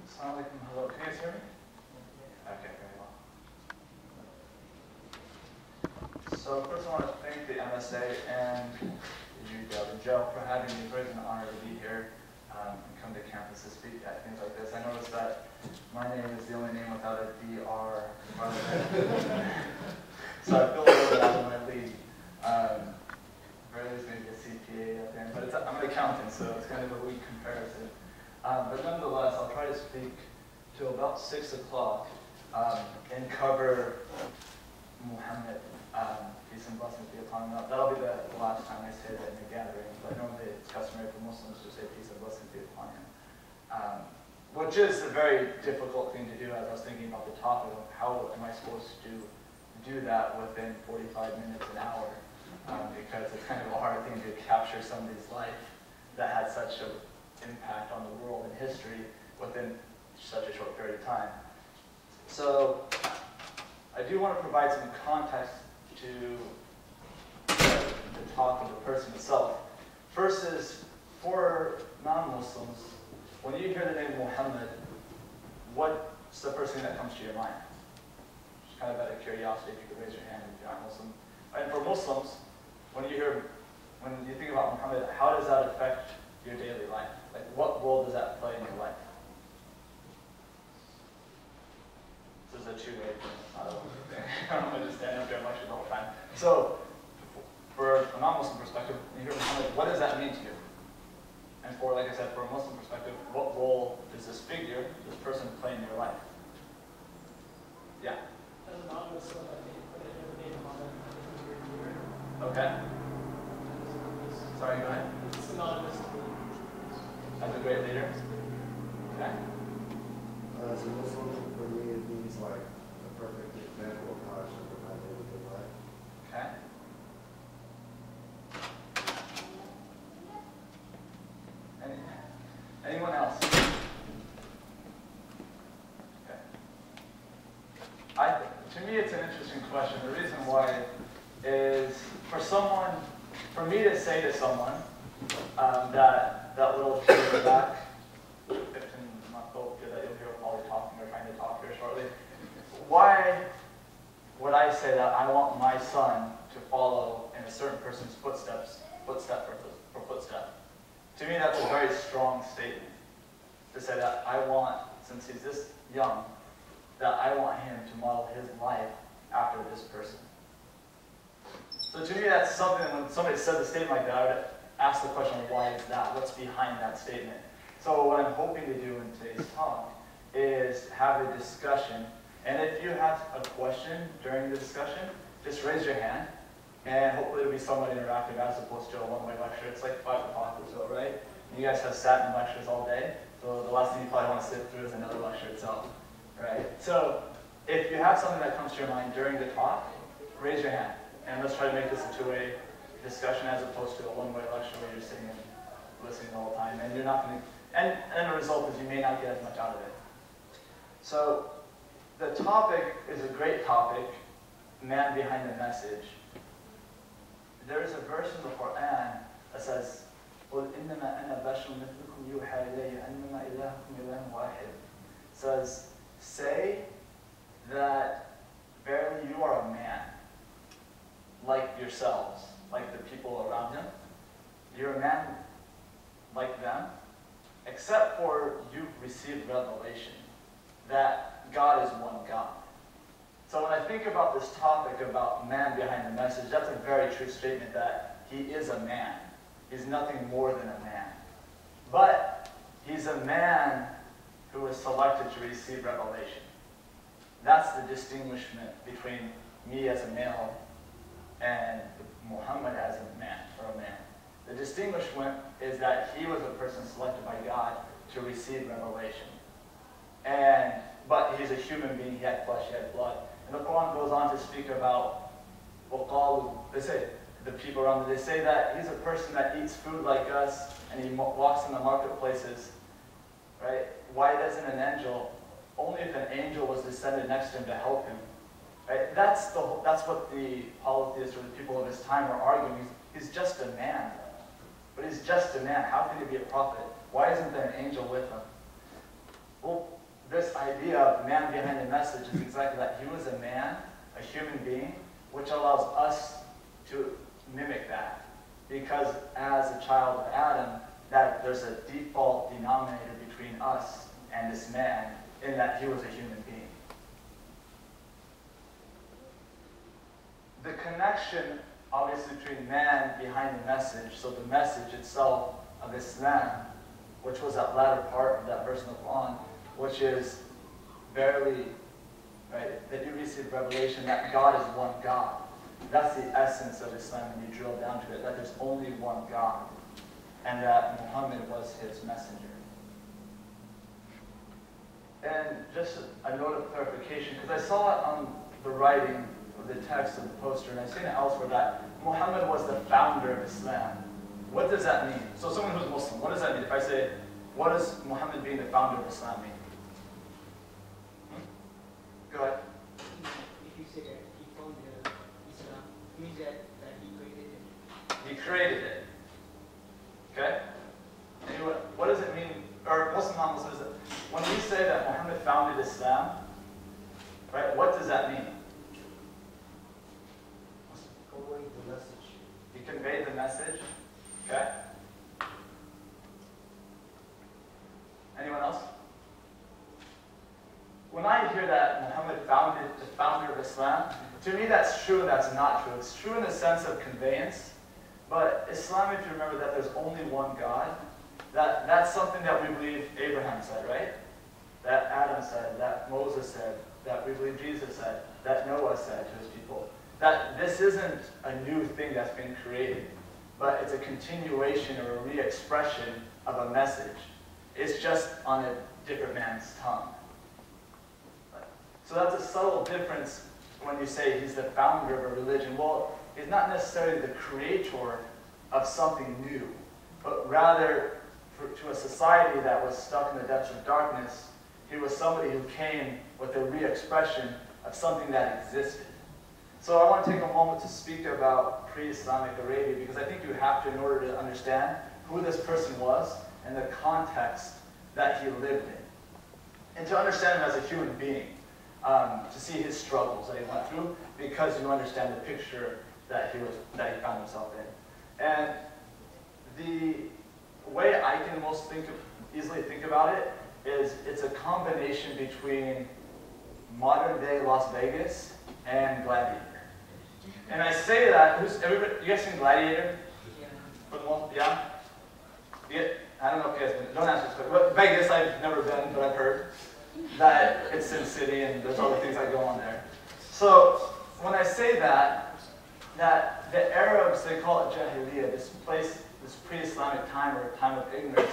Assalamu alaikum. Hello. Can you guys hear me? Okay, very well. So first I want to thank the MSA and the Joe for having me. It's always an honor to be here and come to campus to speak at things like this. I noticed that my name is the only name without a DR in front of it. So I feel a little bit out of my league. Very least maybe a CPA at the end, but I'm an accountant, so it's kind of a weak comparison. But nonetheless, I'll try to speak till about 6 o'clock and cover Muhammad, peace and blessings be upon him. That'll be the last time I say that in the gathering, but normally it's customary for Muslims to say peace and blessings be upon him. Which is a very difficult thing to do, as I was thinking about the topic of how am I supposed to do that within 45 minutes, an hour, because it's kind of a hard thing to capture somebody's life that had such an impact on the world and history within such a short period of time. So I do want to provide some context to the talk of the person itself. First is, for non-Muslims, when you hear the name Muhammad, what's the first thing that comes to your mind? Just kind of out of curiosity, if you could raise your hand if you're not Muslim. And for Muslims, when you think about Muhammad, how does that affect your daily life? Like, what role does that play in your life? This is a two-way thing. I don't want to just stand up there and lecture the whole time. So, for a non-Muslim perspective, when you hear Muhammad, what does that mean to you? And for, like I said, for a Muslim perspective, what role does this figure, this person, play in your life? Yeah? As a non-Muslim, I think putting the name Muhammad is Okay. Sorry, go ahead. It's synonymous to me. As a great leader? Okay. As a Muslim, for me, it means like a perfect example of how I should live my daily life. Okay. Anyone else? Okay. To me, it's an interesting question. The reason why is for me to say to someone that little kid in the back, 15-month-old kid that you'll hear probably talking or trying to talk here shortly, why would I say that I want my son to follow in a certain person's footstep for footstep? To me, that's a very strong statement to say that I want, since he's this young, that I want him to model his life after this person. So to me, that's something, when somebody says a statement like that, I would ask the question, why is that? What's behind that statement? So what I'm hoping to do in today's talk is have a discussion. And if you have a question during the discussion, just raise your hand. And hopefully it'll be somewhat interactive as opposed to a one-way lecture. It's like 5 o'clock or so, right? And you guys have sat in lectures all day. So the last thing you probably want to sit through is another lecture itself, right? So if you have something that comes to your mind during the talk, raise your hand. And let's try to make this a two-way discussion as opposed to a one-way lecture where you're sitting and listening the whole time. And you're not going to, and the result is you may not get as much out of it. So the topic is a great topic, man behind the message. There is a verse in the Quran that says, قُلْ إِنَّمَا أَنَا بَشَرٌ مِثْلُكُمْ يُوحَى إِلَيَّ أَنَّمَا إِلَهُكُمْ إِلَهٌ وَاحِدٌ. Says, say that verily you are a man, like yourselves, like the people around him. You're a man like them, except for you've received revelation that God is one God. So when I think about this topic about man behind the message, that's a very true statement that he is a man. He's nothing more than a man. But he's a man who was selected to receive revelation. That's the distinguishment between me as a male and Muhammad as a man, or a man. The distinguishment is that he was a person selected by God to receive revelation. But he's a human being, he had flesh, he had blood. And the Quran goes on to speak about, they say, the people around him, they say that he's a person that eats food like us, and he walks in the marketplaces, right? Why doesn't an angel, only if an angel was descended next to him to help him, right? That's what the polytheists or the people of his time are arguing. He's just a man. But he's just a man. How can he be a prophet? Why isn't there an angel with him? Well, idea of man behind the message is exactly that. He was a man, a human being, which allows us to mimic that. Because as a child of Adam, that there's a default denominator between us and this man in that he was a human being. The connection, obviously, between man behind the message, so the message itself of Islam, which was that latter part of that verse in the Quran, which is verily, right, that you receive revelation that God is one God. That's the essence of Islam when you drill down to it, that there's only one God, and that Muhammad was his messenger. And just a note of clarification, because I saw it on the writing of the text of the poster, and I've seen it elsewhere, that Muhammad was the founder of Islam. What does that mean? So someone who's Muslim, what does that mean? If I say, what does Muhammad being the founder of Islam mean? Go ahead. If you say that he founded Islam, it means that he created it. He created it. Okay? Anyway, what does it mean, or Muslim, non-Muslim, when we say that Muhammad founded Islam, right, what does that mean? Conveying the message. He conveyed the message. Okay? Anyone else? When I hear that Muhammad founded the founder of Islam, to me that's true and that's not true. It's true in the sense of conveyance, but Islam, if you remember that there's only one God, that's something that we believe Abraham said, right? That Adam said, that Moses said, that we believe Jesus said, that Noah said to his people. That this isn't a new thing that's been created, but it's a continuation or a re-expression of a message. It's just on a different man's tongue. So that's a subtle difference when you say he's the founder of a religion. Well, he's not necessarily the creator of something new, but rather to a society that was stuck in the depths of darkness, he was somebody who came with a re-expression of something that existed. So I want to take a moment to speak about pre-Islamic Arabia, because I think you have to in order to understand who this person was and the context that he lived in. And to understand him as a human being, to see his struggles that he went through, because you understand the picture that he found himself in. And the way I can most easily think about it is it's a combination between modern day Las Vegas and Gladiator. And I say that, you guys seen Gladiator? Yeah. For the most, yeah? I don't know if you guys, don't answer this, but Vegas I've never been, but I've heard that it's Sin City and there's other things that go on there. So when I say that the Arabs, they call it Jahiliyyah, this place, this pre-Islamic time or time of ignorance,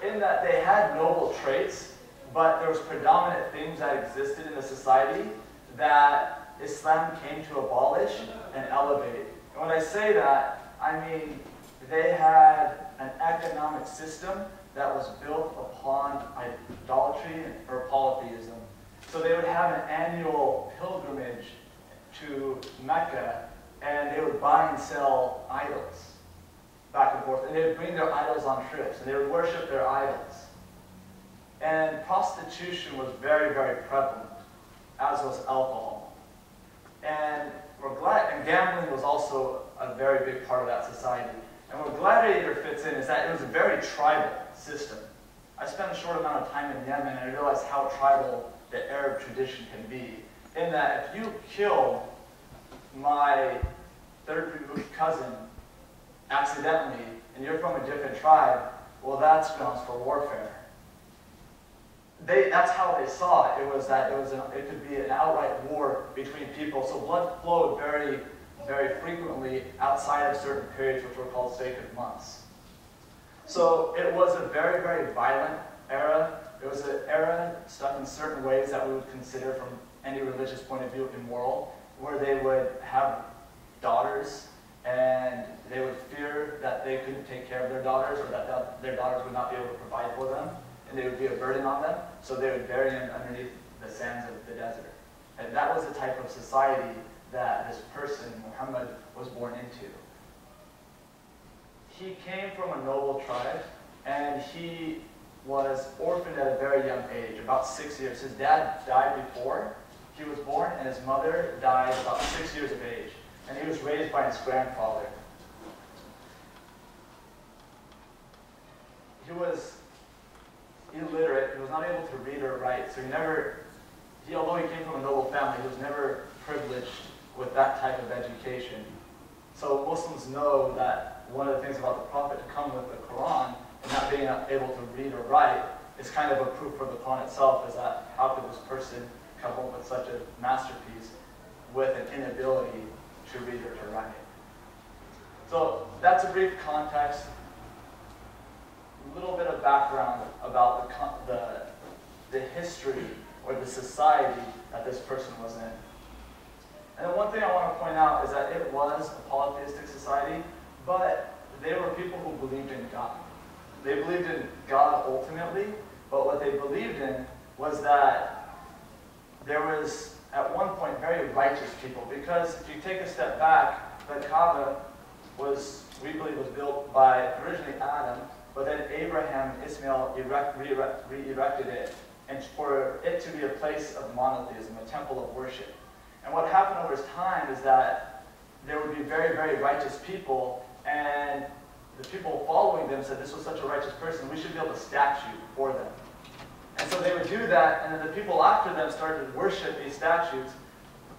in that they had noble traits, but there was predominant things that existed in the society that Islam came to abolish and elevate. And when I say that, I mean they had an economic system that was built upon idolatry or polytheism. So they would have an annual pilgrimage to Mecca, and they would buy and sell idols back and forth. And they would bring their idols on trips, and they would worship their idols. And prostitution was very, very prevalent, as was alcohol. And gambling was also a very big part of that society. And where Gladiator fits in is that it was a very tribal system. I spent a short amount of time in Yemen, and I realized how tribal the Arab tradition can be. In that if you kill my third removed cousin accidentally, and you're from a different tribe, well, that's grounds for warfare. That's how they saw it. It was that it could be an outright war between people. So blood flowed very, very frequently outside of certain periods, which were called sacred months. So it was a very, very violent era. It was an era stuck in certain ways that we would consider from any religious point of view immoral, where they would have daughters, and they would fear that they couldn't take care of their daughters, or that their daughters would not be able to provide for them, and they would be a burden on them, so they would bury them underneath the sands of the desert. And that was the type of society that this person, Muhammad, was born into. He came from a noble tribe, and he was orphaned at a very young age, about 6 years. His dad died before he was born, and his mother died about 6 years of age. And he was raised by his grandfather. He was illiterate. He was not able to read or write. So although he came from a noble family, he was never privileged with that type of education. So Muslims know that one of the things about the Prophet to come with the Quran and not being able to read or write is kind of a proof for the Quran itself, is that how could this person come up with such a masterpiece with an inability to read or to write. So that's a brief context, a little bit of background about the history or the society that this person was in. And then one thing I want to point out is that it was a polytheistic society, but they were people who believed in God. They believed in God ultimately, but what they believed in was that there was, at one point, very righteous people. Because if you take a step back, the Kaaba we believe was built by originally Adam, but then Abraham and Ismail re-erected it, and for it to be a place of monotheism, a temple of worship. And what happened over time is that there would be very, very righteous people, and the people following them said this was such a righteous person, we should build a statue for them. And so they would do that, and then the people after them started to worship these statues,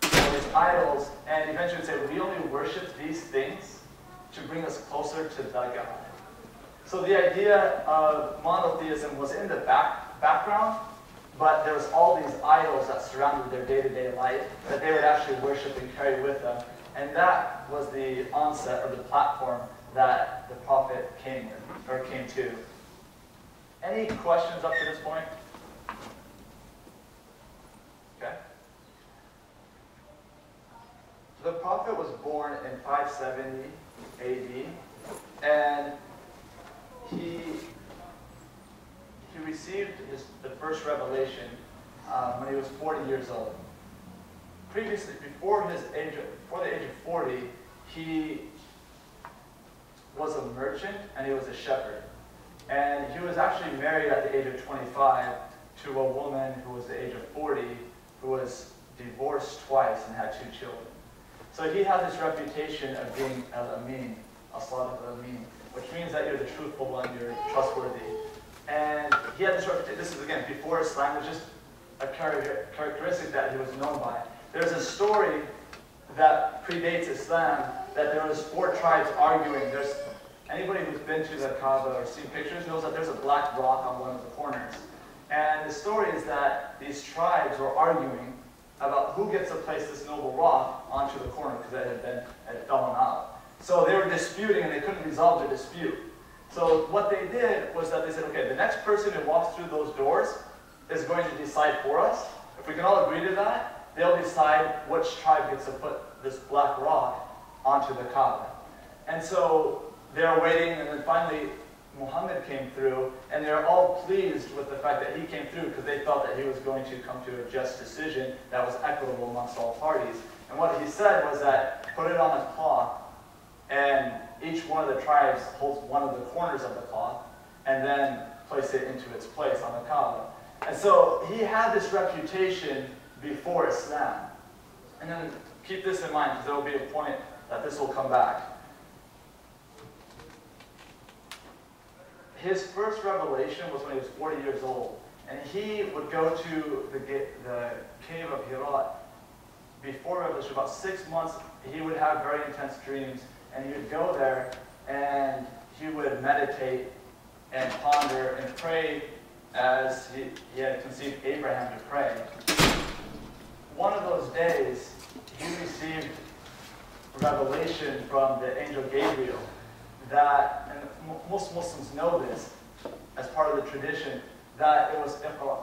or these idols, and eventually would say, we only worship these things to bring us closer to the God. So the idea of monotheism was in the background, but there was all these idols that surrounded their day-to-day life that they would actually worship and carry with them. And that was the onset or the platform that the Prophet came to. Any questions up to this point? Okay. The Prophet was born in 570 AD, and he received the first revelation when he was 40 years old. Previously, before the age of 40, he was a merchant and he was a shepherd. And he was actually married at the age of 25 to a woman who was the age of 40, who was divorced twice and had 2 children. So he had this reputation of being al-amin, as-sadiq al-amin, which means that you're the truthful one, you're trustworthy. And he had this reputation. This is, again, before Islam, was just a characteristic that he was known by. There's a story that predates Islam that there was 4 tribes arguing. Anybody who's been to the Kaaba or seen pictures knows that there's a black rock on one of the corners. And the story is that these tribes were arguing about who gets to place this noble rock onto the corner because it had fallen out. So they were disputing and they couldn't resolve their dispute. So what they did was that they said, okay, the next person who walks through those doors is going to decide for us. If we can all agree to that, they'll decide which tribe gets to put this black rock onto the Kaaba. And so they're waiting, and then finally Muhammad came through, and they're all pleased with the fact that he came through because they felt that he was going to come to a just decision that was equitable amongst all parties. And what he said was that put it on a cloth, and each one of the tribes holds one of the corners of the cloth, and then place it into its place on the Kaaba. And so he had this reputation before Islam. And then keep this in mind, because there will be a point that this will come back. His first revelation was when he was 40 years old. And he would go to the cave of Hira before revelation, about 6 months. He would have very intense dreams. And he would go there and he would meditate and ponder and pray as he had conceived Abraham to pray. One of those days, he received revelation from the angel Gabriel that, and most Muslims know this as part of the tradition, that it was Iqra,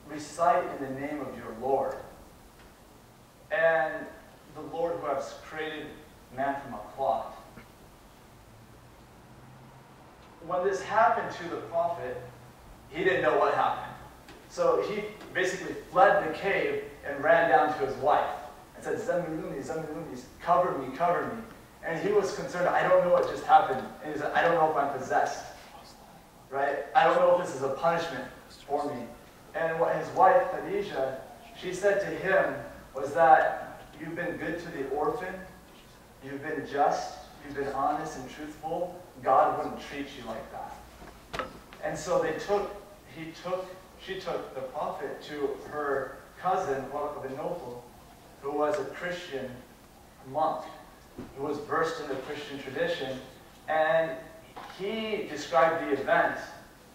recite in the name of your Lord. And the Lord who has created man from a cloth. When this happened to the Prophet, he didn't know what happened. So he basically fled the cave and ran down to his wife and said, Zamiluni, Zamiluni, cover me, cover me. And he was concerned, I don't know what just happened. And he said, I don't know if I'm possessed. right? I don't know if this is a punishment for me. And what his wife, Khadijah, she said to him was that you've been good to the orphan, you've been just, you've been honest and truthful, God wouldn't treat you like that. And so she took the prophet to her cousin, Waraq bin Nawfal, who was a Christian monk, who was versed in the Christian tradition, and he described the event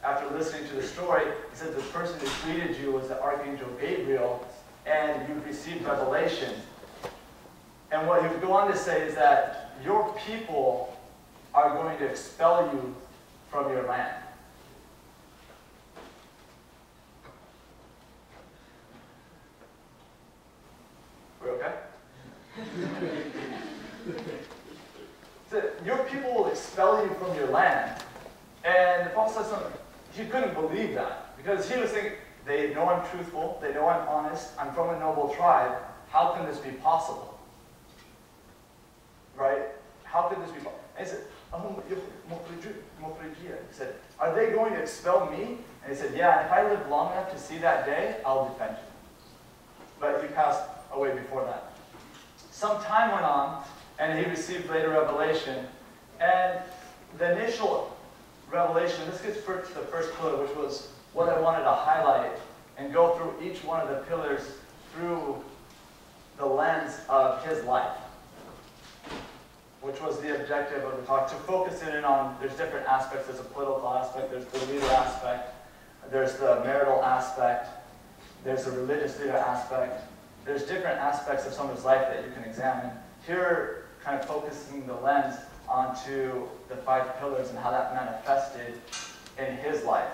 after listening to the story. He said the person who greeted you was the Archangel Gabriel, and you received revelation. And what he would go on to say is that your people are going to expel you from your land. We're okay? So your people will expel you from your land. And the Prophet said, he couldn't believe that. Because he was thinking, they know I'm truthful, they know I'm honest, I'm from a noble tribe, how can this be possible? Right? How could this be possible? And he said, he said, are they going to expel me? And he said, yeah, and if I live long enough to see that day, I'll defend you. But he passed away before that. Some time went on, and he received later revelation. And the initial revelation, this gets to the first pillar, which was what I wanted to highlight, and go through each one of the pillars through the lens of his life, which was the objective of the talk, to focus in on, there's different aspects. There's a political aspect, there's the leader aspect, there's the marital aspect, there's the religious leader aspect. There's different aspects of someone's life that you can examine. Here, kind of focusing the lens onto the 5 pillars and how that manifested in his life.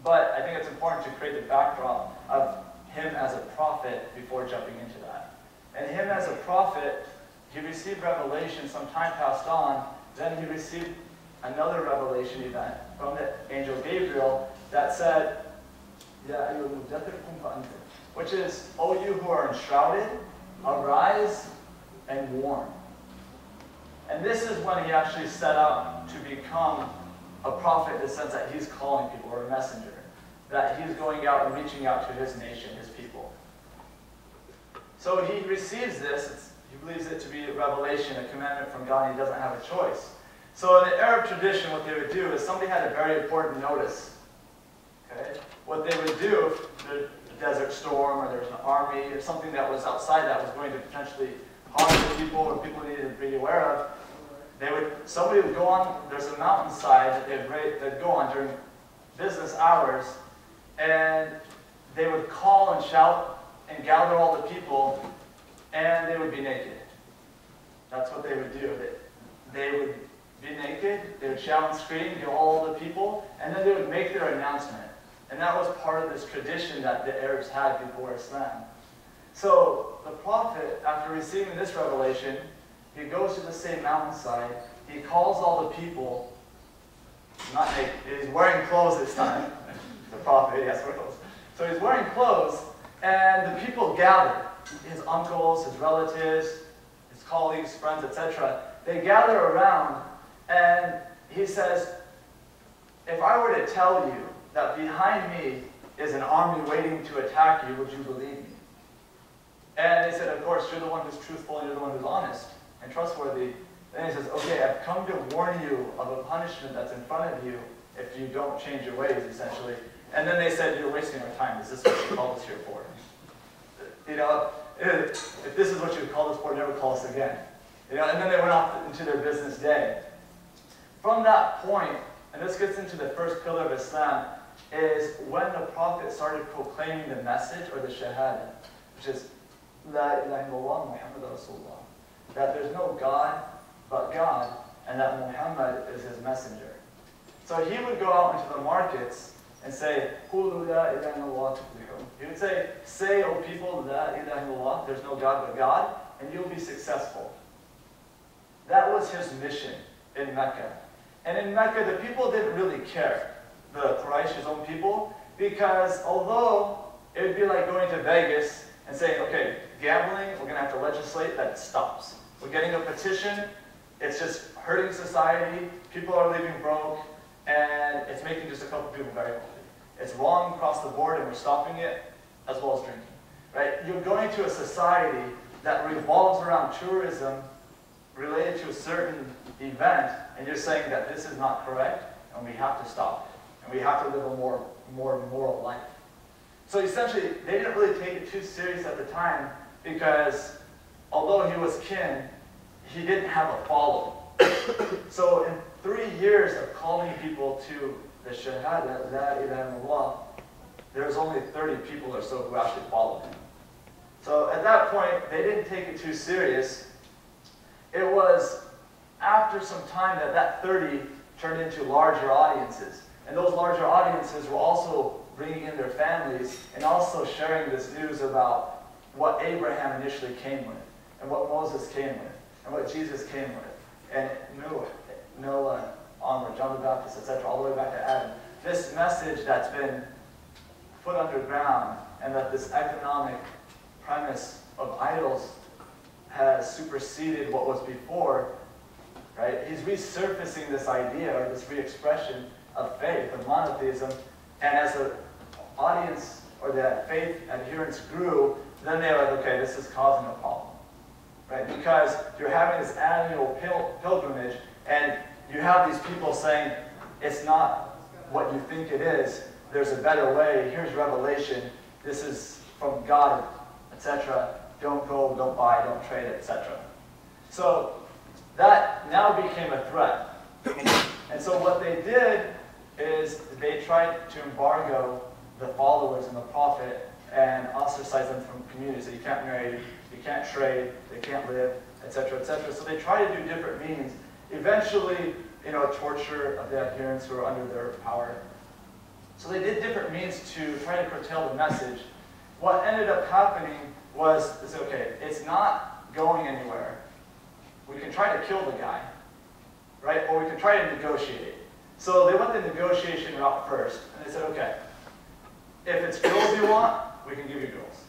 But I think it's important to create the backdrop of him as a prophet before jumping into that. And him as a prophet, he received revelation, some time passed on, then he received another revelation event from the angel Gabriel that said, which is, O you who are enshrouded, arise and warn. And this is when he actually set out to become a prophet in the sense that he's calling people, or a messenger. That he's going out and reaching out to his nation, his people. So he receives this, he believes it to be a revelation, a commandment from God, and he doesn't have a choice. So in the Arab tradition, what they would do is somebody had a very important notice. Okay? What they would do, if there's a desert storm, or there's an army, or something that was outside that was going to potentially harm the people, or people needed to be aware of, somebody would go on, there's a mountainside that they'd go on during business hours, and they would call and shout and gather all the people, and they would be naked. That's what they would do. They would be naked, they would shout and scream, get all the people, and then they would make their announcement. And that was part of this tradition that the Arabs had before Islam. So the prophet, after receiving this revelation, he goes to the same mountainside, he calls all the people, not naked, he's wearing clothes this time. The prophet, yes, wear clothes. So he's wearing clothes, and the people gather. His uncles, his relatives, his colleagues, friends, etc. They gather around, and he says, if I were to tell you that behind me is an army waiting to attack you, would you believe me? And they said, of course, you're the one who's truthful and you're the one who's honest and trustworthy. Then he says, okay, I've come to warn you of a punishment that's in front of you if you don't change your ways, essentially. And then they said, you're wasting our time. Is this what you called us here for? You know, if this is what you called us for, never call us again. You know, and then they went off into their business day. From that point, and this gets into the first pillar of Islam, is when the Prophet started proclaiming the message, or the shahada, which is, La ilaha illallah Muhammad Rasulullah. That there's no God but God, and that Muhammad is his messenger. So he would go out into the markets and say, Qulu la ilaha illallah tuflihun. He would say, O people, la ilaha illallah, there's no God but God, and you'll be successful. That was his mission in Mecca. And in Mecca, the people didn't really care, the Quraysh, his own people, because although it would be like going to Vegas and saying, okay, gambling, we're going to have to legislate that it stops. We're getting a petition, it's just hurting society, people are leaving broke, and it's making just a couple people very wealthy. It's wrong across the board, and we're stopping it, as well as drinking. Right? You're going to a society that revolves around tourism related to a certain event, and you're saying that this is not correct, and we have to stop it, and we have to live a more moral life. So essentially, they didn't really take it too serious at the time, because although he was king, he didn't have a following. So in 3 years of calling people to the Shahada, La ilaha illallah, there was only 30 people or so who actually followed him. So at that point, they didn't take it too serious. It was after some time that 30 turned into larger audiences. And those larger audiences were also bringing in their families and also sharing this news about what Abraham initially came with, and what Moses came with, and what Jesus came with, and Noah onward, John the Baptist, etc., all the way back to Adam. This message that's been put underground, and that this economic premise of idols has superseded what was before, right? He's resurfacing this idea, or this re-expression of faith, of monotheism, and as the audience or the faith adherents grew, then they were like, okay, this is causing a problem, right? Because you're having this annual pilgrimage, and you have these people saying, it's not what you think it is, there's a better way, here's revelation, this is from God, etc. Don't go, don't buy, don't trade, etc. So that now became a threat. And so what they did is they tried to embargo the followers and the prophet and ostracize them from communities. So you can't marry, you can't trade, they can't live, etc., etc. So they tried to do different means. Eventually, torture of the adherents who are under their power. So they did different means to try to curtail the message. What ended up happening was, okay, it's not going anywhere. We can try to kill the guy, right? Or we can try to negotiate. So they went the negotiation route first, and they said, okay, if it's girls you want, we can give you girls.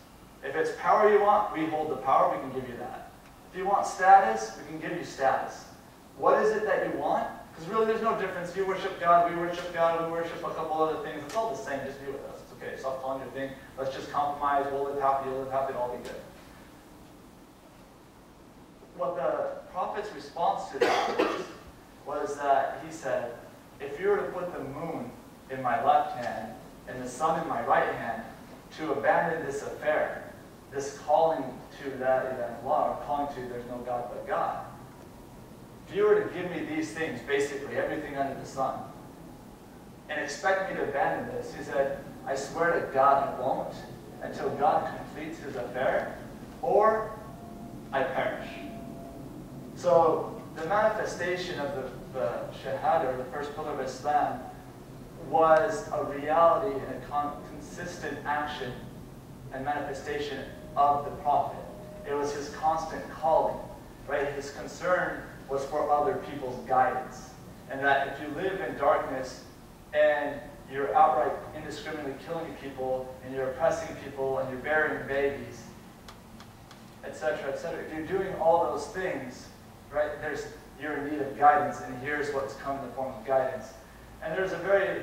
If it's power you want, we hold the power, we can give you that. If you want status, we can give you status. What is it that you want? Because really there's no difference. You worship God, we worship God, we worship a couple other things. It's all the same, just be with us. It's okay, stop calling your thing. Let's just compromise, we'll live happy, you'll live happy, it'll all be good. What the prophet's response to that was that he said, if you were to put the moon in my left hand and the sun in my right hand, to abandon this affair, this calling to that ilaha illallah, or calling to there's no God but God, if you were to give me these things, basically everything under the sun, and expect me to abandon this, he said, I swear to God I won't until God completes his affair, or I perish. So the manifestation of the Shahada, or the first pillar of Islam, was a reality and a consistent action and manifestation of the Prophet. It was his constant calling, right? His concern was for other people's guidance. And that if you live in darkness and you're outright indiscriminately killing people, and you're oppressing people, and you're burying babies, etc., etc., if you're doing all those things, right, you're in need of guidance, and here's what's come in the form of guidance. And there's a very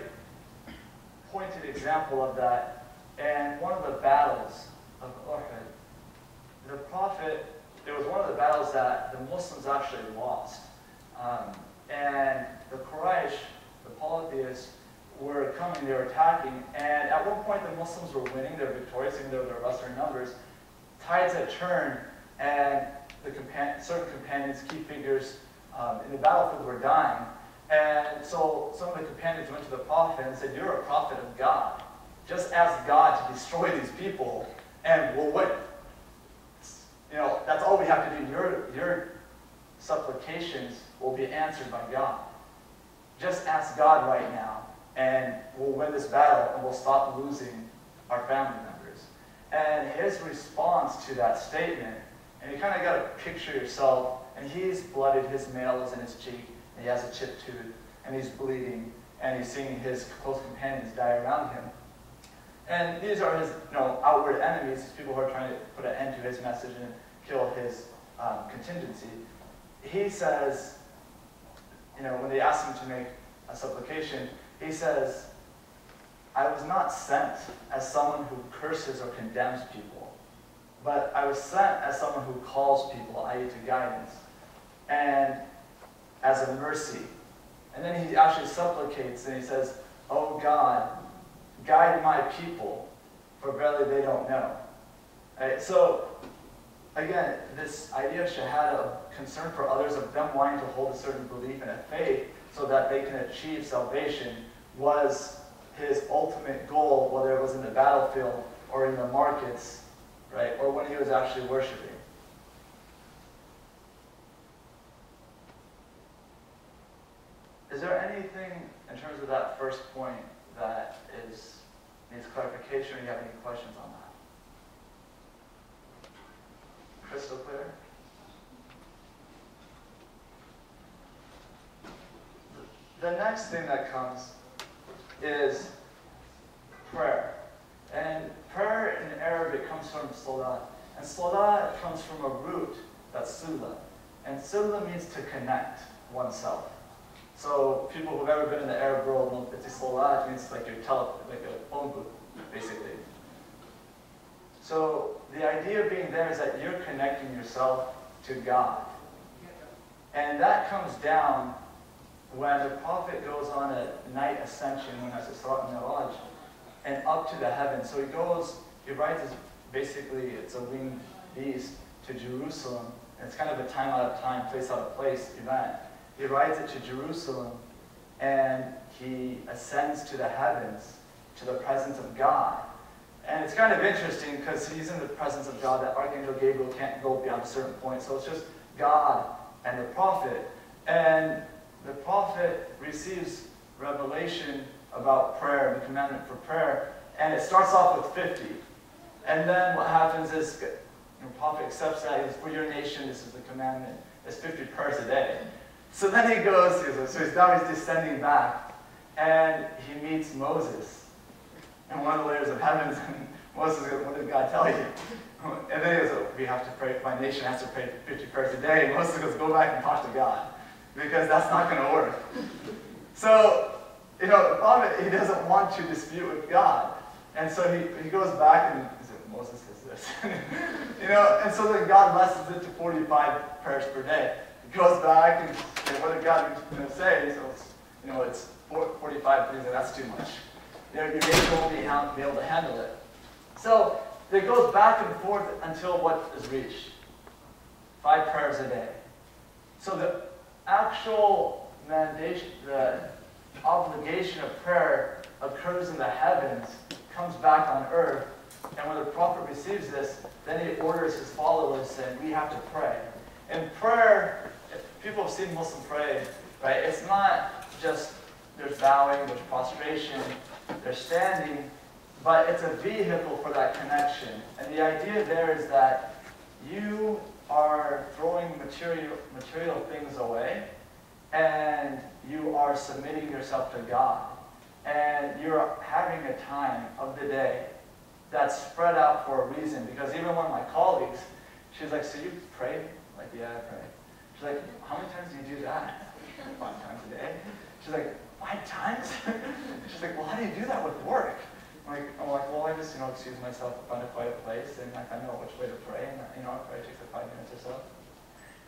pointed example of that, and one of the battles of Uhud, the Prophet, it was one of the battles that the Muslims actually lost. And the Quraysh, the polytheists, were coming, they were attacking, and at one point the Muslims were winning, they were victorious, even though there were lesser numbers. Tides had turned, and certain companions, key figures in the battlefield were dying. And so some of the companions went to the Prophet and said, you're a prophet of God. Just ask God to destroy these people, and we'll win. That's all we have to do. Your supplications will be answered by God. Just ask God right now, and we'll win this battle, and we'll stop losing our family members. And his response to that statement, and you kind of got to picture yourself, and he's blooded, his nail is in his cheek, and he has a chipped tooth, and he's bleeding, and he's seeing his close companions die around him. And these are his outward enemies, people who are trying to put an end to his message and kill his contingency. He says, when they ask him to make a supplication, he says, I was not sent as someone who curses or condemns people, but I was sent as someone who calls people, i.e. to guidance, and as a mercy. And then he actually supplicates, and he says, oh God, guide my people, for verily they don't know. Right? So, again, this idea of shahada, of concern for others, of them wanting to hold a certain belief and a faith so that they can achieve salvation, was his ultimate goal, whether it was in the battlefield or in the markets, right, or when he was actually worshiping. Is there anything in terms of that first point that needs clarification, or you have any questions on that? Crystal clear? The next thing that comes is prayer. And prayer in Arabic comes from salat. And salat comes from a root that's sula. And sula means to connect oneself. So people who've ever been in the Arab world know that salat means like your like a phone booth, basically. So the idea being there is that you're connecting yourself to God. And that comes down when the Prophet goes on a night ascension, when that's Isra and Miraj, and up to the heavens. So he rides basically, it's a winged beast to Jerusalem, and it's kind of a time out of time, place out of place event. He rides it to Jerusalem, and he ascends to the heavens, to the presence of God. And it's kind of interesting because he's in the presence of God, that Archangel Gabriel can't go beyond a certain point. So it's just God and the Prophet. And the Prophet receives revelation about prayer, the commandment for prayer, and it starts off with 50. And then what happens is, the Prophet accepts that. He says, for your nation, this is the commandment. It's 50 prayers a day. So then he goes, so he's descending back, and he meets Moses in one of the layers of heavens, and Moses goes, what did God tell you? And then he goes, we have to pray, my nation has to pray 50 prayers a day. And Moses goes, go back and talk to God, because that's not going to work. So, the prophet, he doesn't want to dispute with God. And so he goes back and he says, Moses says this. And so then God lessens it to 45 prayers per day. He goes back and what did God say? So it's 45 things, and that's too much. Your nation won't be able to handle it. So it goes back and forth until what is reached? 5 prayers a day. So the actual mandation, the obligation of prayer occurs in the heavens, comes back on earth, and when the prophet receives this, then he orders his followers saying, we have to pray. In prayer, if people have seen Muslims pray, right, it's not just there's bowing, there's prostration, there's standing, but it's a vehicle for that connection. And the idea there is that you are throwing material things away, and you are submitting yourself to God. And you're having a time of the day that's spread out for a reason. Because even one of my colleagues, she's like, so you pray? Like, yeah, I pray. She's like, how many times do you do that? 5 times a day. She's like, 5 times? She's like, well, how do you do that with work? I'm like, well, I just, excuse myself, find a quiet place, and I know which way to pray, and, I pray takes like 5 minutes or so.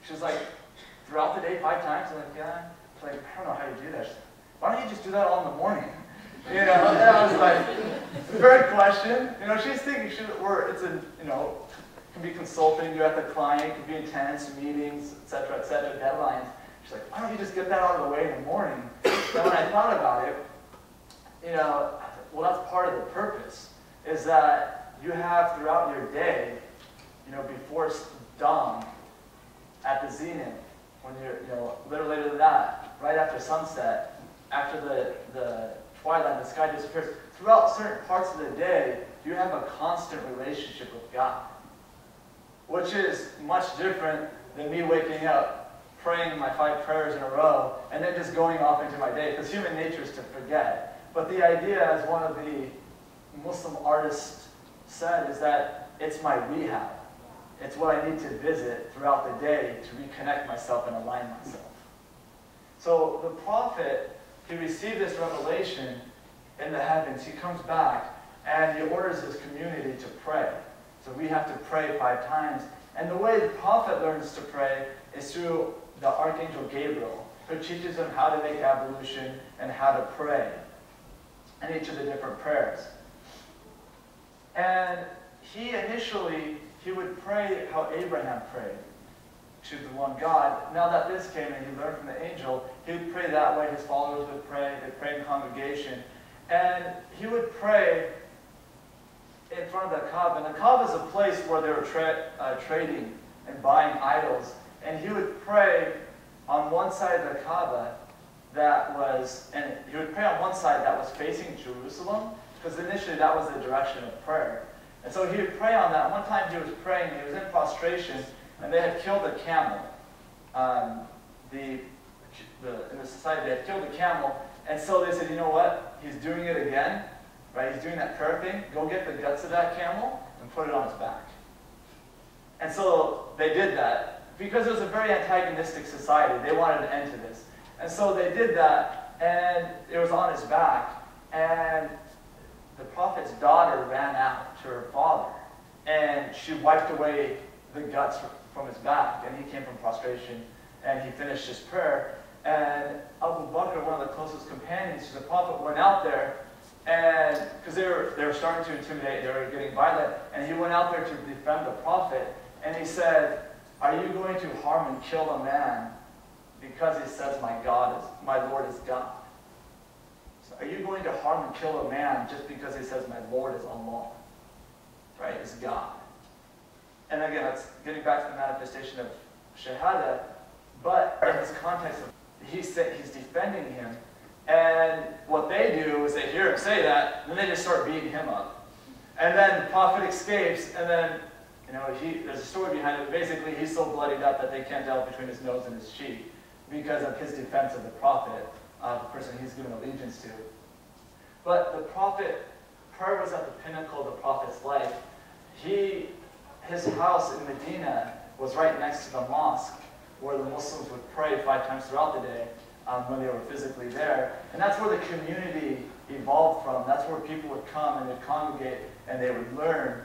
She's like, throughout the day, 5 times? I'm like, yeah. She's like, I don't know how you do that. She's like, why don't you just do that all in the morning? And I was like, great question. She's thinking can be consulting, you're at the client, can be intense, meetings, etc., deadlines. She's like, why don't you just get that out of the way in the morning? And when I thought about it, well, that's part of the purpose, is that you have throughout your day, before dawn, at the zenith, when you're, a little later than that, right after sunset, after the twilight, the sky disappears, throughout certain parts of the day, you have a constant relationship with God, which is much different than me waking up, praying my 5 prayers in a row, and then just going off into my day, because human nature is to forget. But the idea, as one of the Muslim artists said, is that it's my rehab. It's what I need to visit throughout the day to reconnect myself and align myself. So the prophet he received this revelation in the heavens. He comes back and he orders his community to pray. So we have to pray 5 times. And the way the prophet learns to pray is through the archangel Gabriel, who teaches him how to make ablution and how to pray, and each of the different prayers. And he initially, he would pray how Abraham prayed to the one God. Now that this came and he learned from the angel, he would pray that way. His followers would pray. They'd pray in congregation. And he would pray in front of the Kaaba. And the Kaaba is a place where they were trading and buying idols. And he would pray on one side of the Kaaba and he would pray on one side that was facing Jerusalem, because initially that was the direction of prayer. And so he would pray on that. One time he was praying, he was in prostration, and they had killed a camel. In the society, they had killed a camel, and so they said, you know what? He's doing it again, right? He's doing that prayer thing. Go get the guts of that camel and put it on his back. And so they did that because it was a very antagonistic society. They wanted an end to this. And so they did that, and it was on his back, and the prophet's daughter ran out to her father, and she wiped away the guts from his back, and he came from prostration, and he finished his prayer. And Abu Bakr, one of the closest companions to the prophet, went out there, and because they were starting to intimidate, they were getting violent, and he went out there to defend the prophet, and he said, "Are you going to harm and kill a man because he says my Lord is God? So are you going to harm and kill a man just because he says my Lord is Allah, right? Is God?" And again, that's getting back to the manifestation of Shahada, but in this context of he's defending him, and what they do is they hear him say that, and then they just start beating him up. And then the prophet escapes, and then there's a story behind it. Basically, he's so bloodied up that they can't tell between his nose and his cheek because of his defense of the prophet, the person he's given allegiance to. But the prophet, prayer was at the pinnacle of the prophet's life. His house in Medina was right next to the mosque where the Muslims would pray 5 times throughout the day when they were physically there. And that's where the community evolved from. That's where people would come and they'd congregate and they would learn.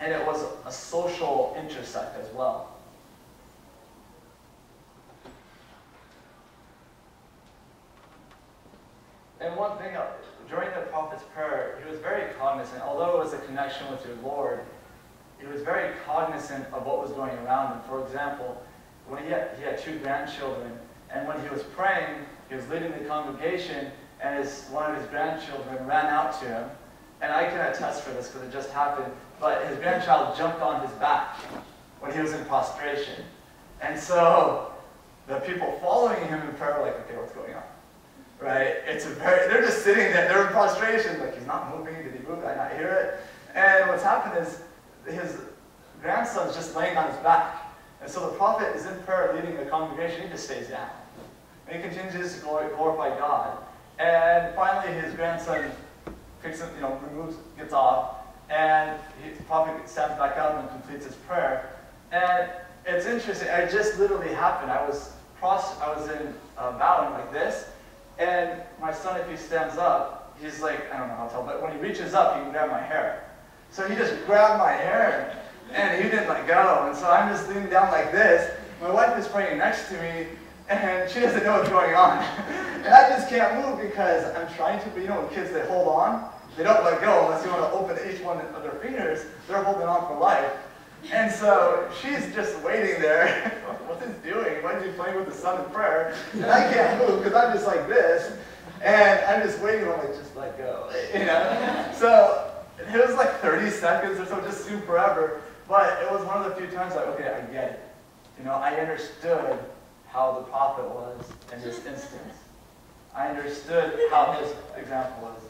And it was a social intersect as well. And one thing, during the prophet's prayer, he was very cognizant, although it was a connection with your Lord, he was very cognizant of what was going around him. For example, when he had 2 grandchildren, and when he was praying, he was leading the congregation, and one of his grandchildren ran out to him. And I can attest for this because it just happened, but his grandchild jumped on his back when he was in prostration. And so the people following him in prayer were like, okay, what's going on? Right? They're just sitting there, they're in prostration, like he's not moving, did he move, did I not hear it? And what's happened is his grandson's just laying on his back. And so the prophet is in prayer leading the congregation, he just stays down. And he continues to glorify God. And finally his grandson gets off, and the prophet stands back up and completes his prayer. And it's interesting, it just literally happened. I was in bowing like this, and my son, if he stands up, he's like, I don't know how to tell, but when he reaches up, he can grab my hair. So he just grabbed my hair, and he didn't let go. And so I'm just leaning down like this. My wife is praying next to me, and she doesn't know what's going on. And I just can't move because I'm trying to, but when kids, they hold on, they don't let go unless you want to open each one of their fingers. They're holding on for life. And so she's just waiting there. What's he doing? Why is he playing with the son in prayer? And I can't move because I'm just like this. And I'm just waiting. I'm like, just let go. So it was like 30 seconds or so, just seemed forever. But it was one of the few times like, okay, I get it. I understood how the prophet was in this instance. I understood how his example was.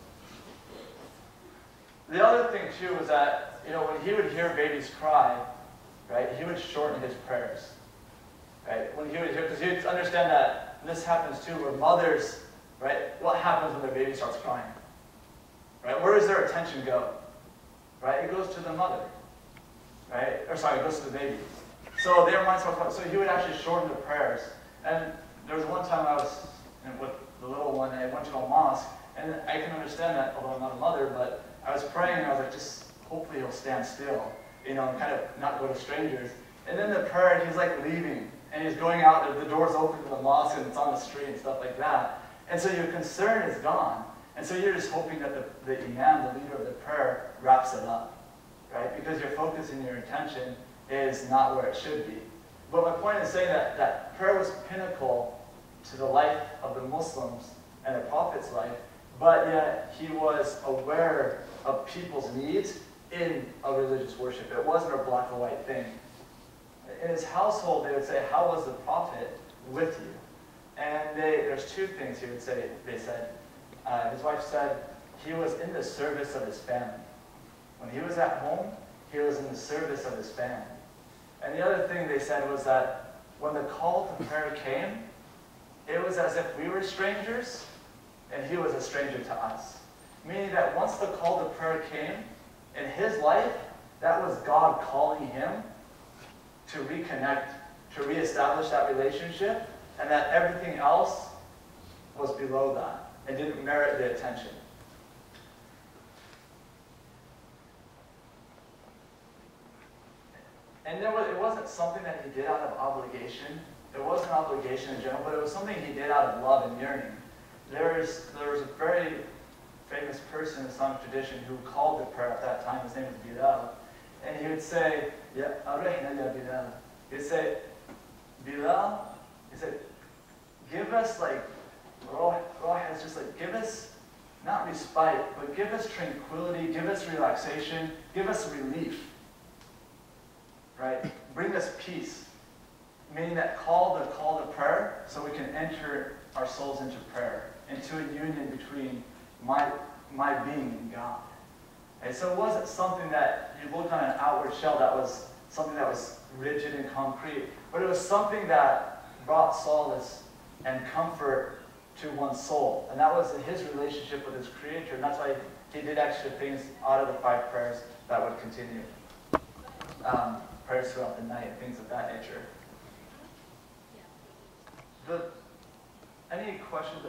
The other thing too was that, when he would hear babies cry, right, he would shorten his prayers. Right? When he would hear, because he would understand that, and this happens too, where mothers, right, what happens when their baby starts crying? Right? Where does their attention go? Right? It goes to the mother. Right? Or sorry, it goes to the baby. So their mind starts crying. So he would actually shorten the prayers. And there was one time I was with the little one, and I went to a mosque, and I can understand that, although I'm not a mother, but I was praying, and I was like, just hopefully he'll stand still, you know, and kind of not go to strangers. And then the prayer, he's like leaving, and he's going out, and the door's open to the mosque, and it's on the street and stuff like that. And so your concern is gone. And so you're just hoping that the imam, the leader of the prayer, wraps it up, right? Because your focus and your intention is not where it should be. But my point is saying that prayer was pinnacle to the life of the Muslims and the Prophet's life, but yet he was aware of people's needs in a religious worship. It wasn't a black and white thing. In his household, they would say, how was the Prophet with you? And there's two things he would say. They said, his wife said, he was in the service of his family. When he was at home, he was in the service of his family. And the other thing they said was that when the call to prayer came, it was as if we were strangers and he was a stranger to us. Meaning that once the call to prayer came, in his life, that was God calling him to reconnect, to reestablish that relationship, and that everything else was below that and didn't merit the attention. And it wasn't something that he did out of obligation. It wasn't an obligation in general, but it was something he did out of love and yearning. There was a very famous person in the Islamic tradition who called the prayer at that time. His name was Bilal. And he would say, Ya arihna ya Bilal. He'd say, Bilal, he said, give us like, roh is just like, give us, not respite, but give us tranquility, give us relaxation, give us relief. Right? Bring us peace. Meaning that call to prayer so we can enter our souls into prayer, into a union between my being and God. And so it wasn't something that you look on an outward shell that was something that was rigid and concrete, but it was something that brought solace and comfort to one's soul. And that was his relationship with his Creator. And that's why he did extra things out of the 5 prayers that would continue. Prayers throughout the night, things of that nature. Any questions?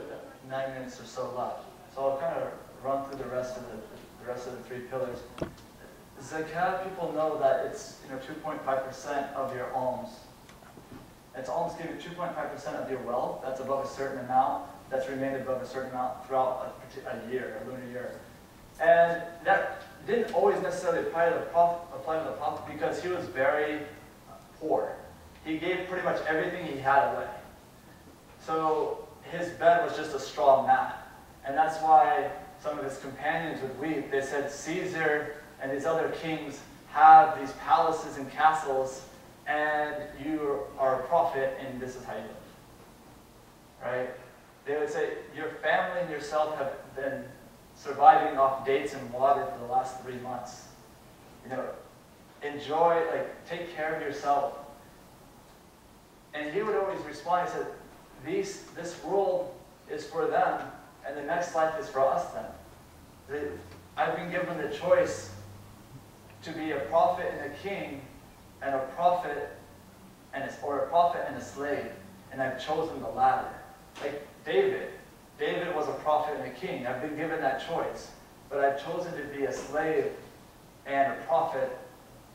9 minutes or so left. So I'll kind of run through the rest of the 3 pillars. Zakat, people know that it's 2.5% of your alms. It's alms giving 2.5% of your wealth. That's above a certain amount. That's remained above a certain amount throughout a year, a lunar year. And that didn't always necessarily apply to the Prophet because he was very poor. He gave pretty much everything he had away. So his bed was just a straw mat. And that's why some of his companions would weep. They said, Caesar and these other kings have these palaces and castles, and you are a prophet, and this is how you live. Right? They would say, your family and yourself have been surviving off dates and water for the last 3 months. Enjoy, take care of yourself. And he would always respond, he said, this world is for them, and the next life is for us then. I've been given the choice to be a prophet and a king, and a prophet and a slave, and I've chosen the latter. Like David was a prophet and a king. I've been given that choice, but I've chosen to be a slave and a prophet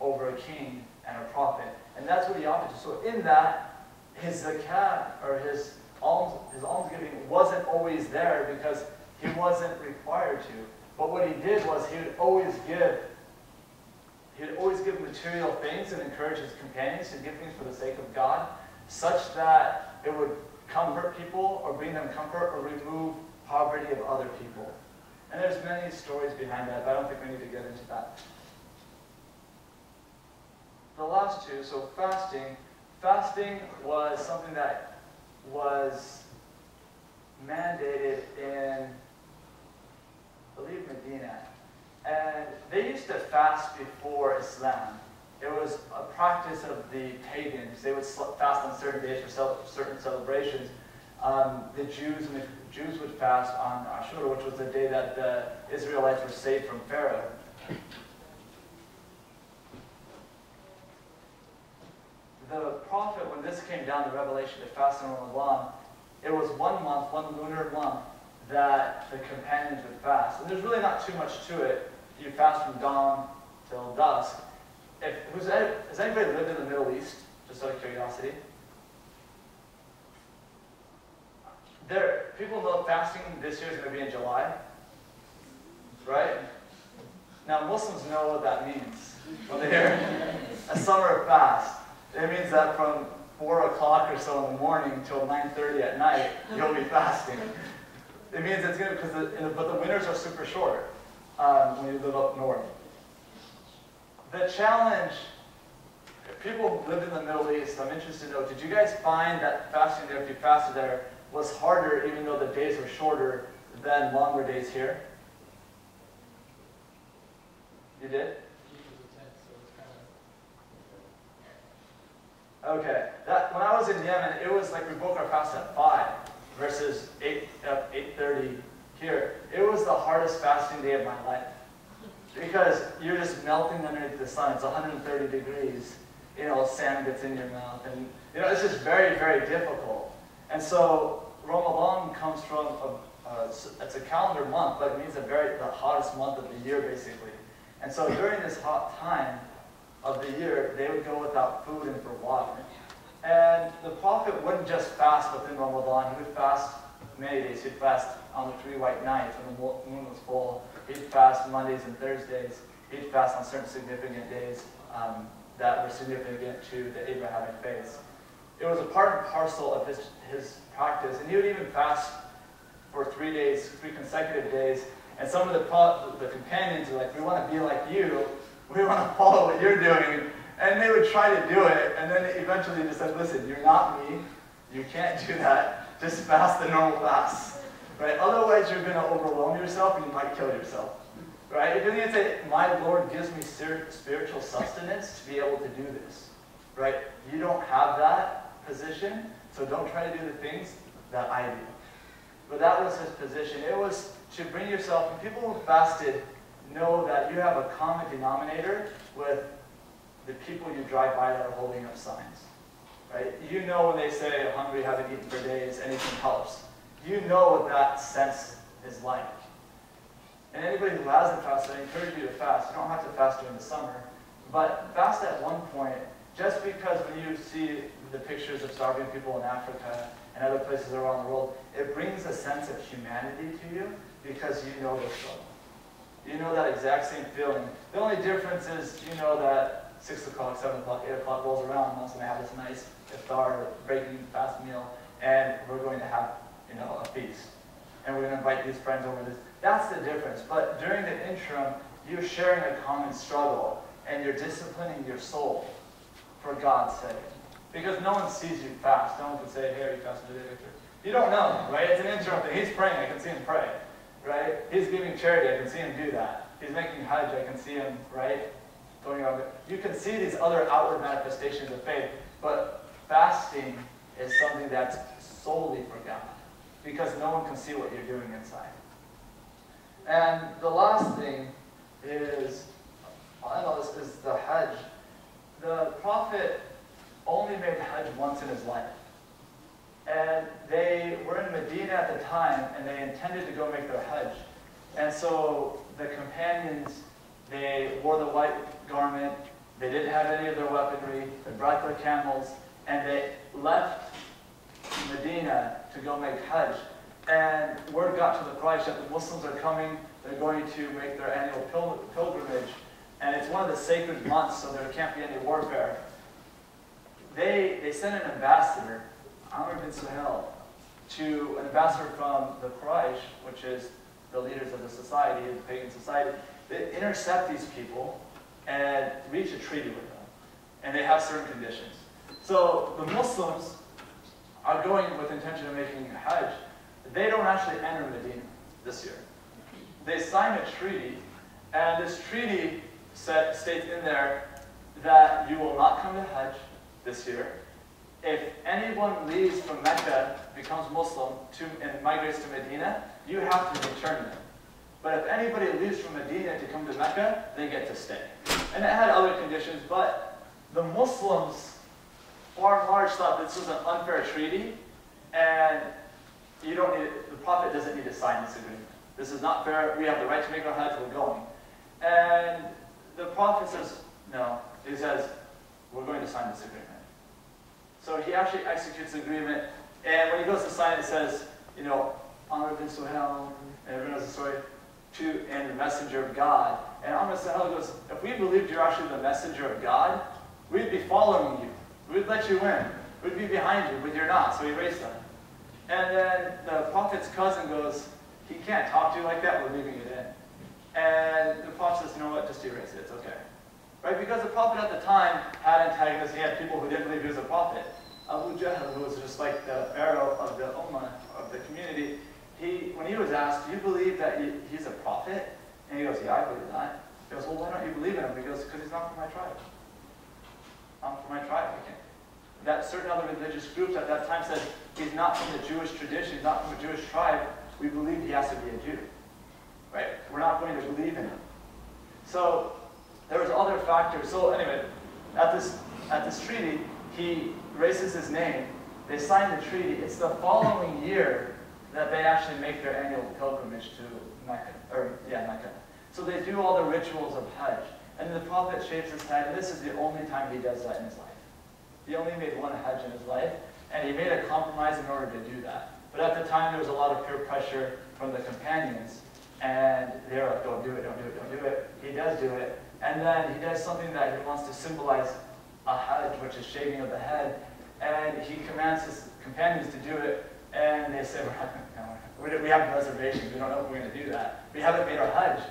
over a king and a prophet. And that's what he opted to. So in that, his zakat, or his almsgiving wasn't always there because he wasn't required to. But what he did was he would always give material things and encourage his companions to give things for the sake of God, such that it would comfort people or bring them comfort or remove poverty of other people. And there's many stories behind that, but I don't think we need to get into that. The last 2, so fasting. Fasting was something that was mandated in, I believe, Medina. And they used to fast before Islam. It was a practice of the pagans. They would fast on certain days for certain celebrations. The Jews would fast on Ashura, which was the day that the Israelites were saved from Pharaoh. The Prophet, when this came down, the revelation to fast in Ramadan, it was 1 month, one lunar month, that the companions would fast. And there's really not too much to it. You fast from dawn till dusk. Has anybody lived in the Middle East, just out of curiosity? People know fasting this year is going to be in July, right? Now Muslims know what that means when they hear a summer fast. It means that from 4 o'clock or so in the morning till 9:30 at night, you'll be fasting. It means it's going to, but the winters are super short when you live up north. The challenge, if people lived in the Middle East, I'm interested to know, did you guys find that fasting there, if you fasted there, was harder even though the days were shorter than longer days here? You did? Okay. When I was in Yemen, it was like we broke our fast at 5 versus 8:30 here. It was the hardest fasting day of my life because you're just melting underneath the sun. It's 130 degrees. You know, sand gets in your mouth, and you know it's just very, very difficult. And so Ramadan comes from it's a calendar month, but it means the hottest month of the year, basically. And so during this hot time of the year, they would go without food and for water. And the Prophet wouldn't just fast within Ramadan. He would fast many days. He'd fast on the 3 white nights when the moon was full. He'd fast Mondays and Thursdays. He'd fast on certain significant days that were significant to the Abrahamic faith. It was a part and parcel of his practice. And he would even fast for 3 days, 3 consecutive days. And some of the companions are like, we want to be like you. We want to follow what you're doing. And they would try to do it. And then eventually just said, listen, you're not me. You can't do that. Just fast the normal fast. Right? Otherwise, you're going to overwhelm yourself and you might kill yourself. Right? You're going to say, my Lord gives me spiritual sustenance to be able to do this. Right? You don't have that position, so don't try to do the things that I do. But that was his position. It was to bring yourself, and people who fasted know that you have a common denominator with the people you drive by that are holding up signs. Right? You know when they say, hungry, haven't eaten for days, anything helps. You know what that sense is like. And anybody who hasn't fasted, I encourage you to fast. You don't have to fast during the summer, but fast at one point, just because when you see the pictures of starving people in Africa and other places around the world, it brings a sense of humanity to you because you know the struggle. You know that exact same feeling. The only difference is you know that 6 o'clock, 7 o'clock, 8 o'clock rolls around, and I'm going to have this nice iftar, breaking fast meal, and we're going to have, you know, a feast. And we're going to invite these friends over this. That's the difference. But during the interim, you're sharing a common struggle, and you're disciplining your soul for God's sake. Because no one sees you fast. No one can say, here, you fasted today, Victor. You don't know, right? It's an interim thing. He's praying. I can see him pray, right? He's giving charity. I can see him do that. He's making Hajj. I can see him, right? Going around. You can see these other outward manifestations of faith, but fasting is something that's solely for God, because no one can see what you're doing inside. And the last thing is, I know this is the Hajj. The Prophet only made Hajj once in his life. And they were in Medina at the time, and they intended to go make their Hajj. And so the companions, they wore the white garment, they didn't have any of their weaponry, they brought their camels, and they left Medina to go make Hajj. And word got to the Quraysh that the Muslims are coming, they're going to make their annual pilgrimage, and it's one of the sacred months, so there can't be any warfare. They sent an ambassador, Amr bin Suhail, to an ambassador from the Quraysh, which is the leaders of the society, the pagan society. They intercept these people and reach a treaty with them. And they have certain conditions. So the Muslims are going with intention of making a Hajj. They don't actually enter Medina this year. They sign a treaty, and this treaty states in there that you will not come to Hajj this year. If anyone leaves from Mecca, becomes Muslim, and migrates to Medina, you have to return them. But if anybody leaves from Medina to come to Mecca, they get to stay. And it had other conditions, but the Muslims, far and large, thought this was an unfair treaty, and you don't need, the prophet doesn't need to sign this agreement. This is not fair. We have the right to make our hajj. We're going. And the prophet says, no. He says, we're going to sign this agreement. So he actually executes the agreement. And when he goes to sign it, it says, you know, Amr bin Suhail, and everyone knows the story, and the messenger of God. And Amr bin Suhail goes, if we believed you're actually the messenger of God, we'd be following you. We'd let you in. We'd be behind you, but you're not. So he erased that. And then the prophet's cousin goes, he can't talk to you like that, we're leaving it in. And the prophet says, you know what, just erase it, it's okay. Right? Because the prophet at the time had antagonists, he had people who didn't believe he was a prophet. Abu Jahl, who was just like the pharaoh of the ummah, of the community, when he was asked, do you believe that he's a prophet? And he goes, yeah, I believe that. He goes, well, why don't you believe in him? He goes, because he's not from my tribe. Not from my tribe. That certain other religious groups at that time said, he's not from the Jewish tradition, he's not from a Jewish tribe. We believe he has to be a Jew. Right? We're not going to believe in him. So there was other factors. So anyway, at this treaty, he erases his name. They sign the treaty. It's the following year that they actually make their annual pilgrimage to Mecca. Mecca. So they do all the rituals of Hajj. And the Prophet shaves his head, and this is the only time he does that in his life. He only made one Hajj in his life, and he made a compromise in order to do that. But at the time, there was a lot of peer pressure from the companions, and they were like, don't do it, don't do it, don't do it. He does do it, and then he does something that he wants to symbolize a Hajj, which is shaving of the head, and he commands his companions to do it, and they say, we have reservations, we don't know if we're going to do that. We haven't made our Hajj.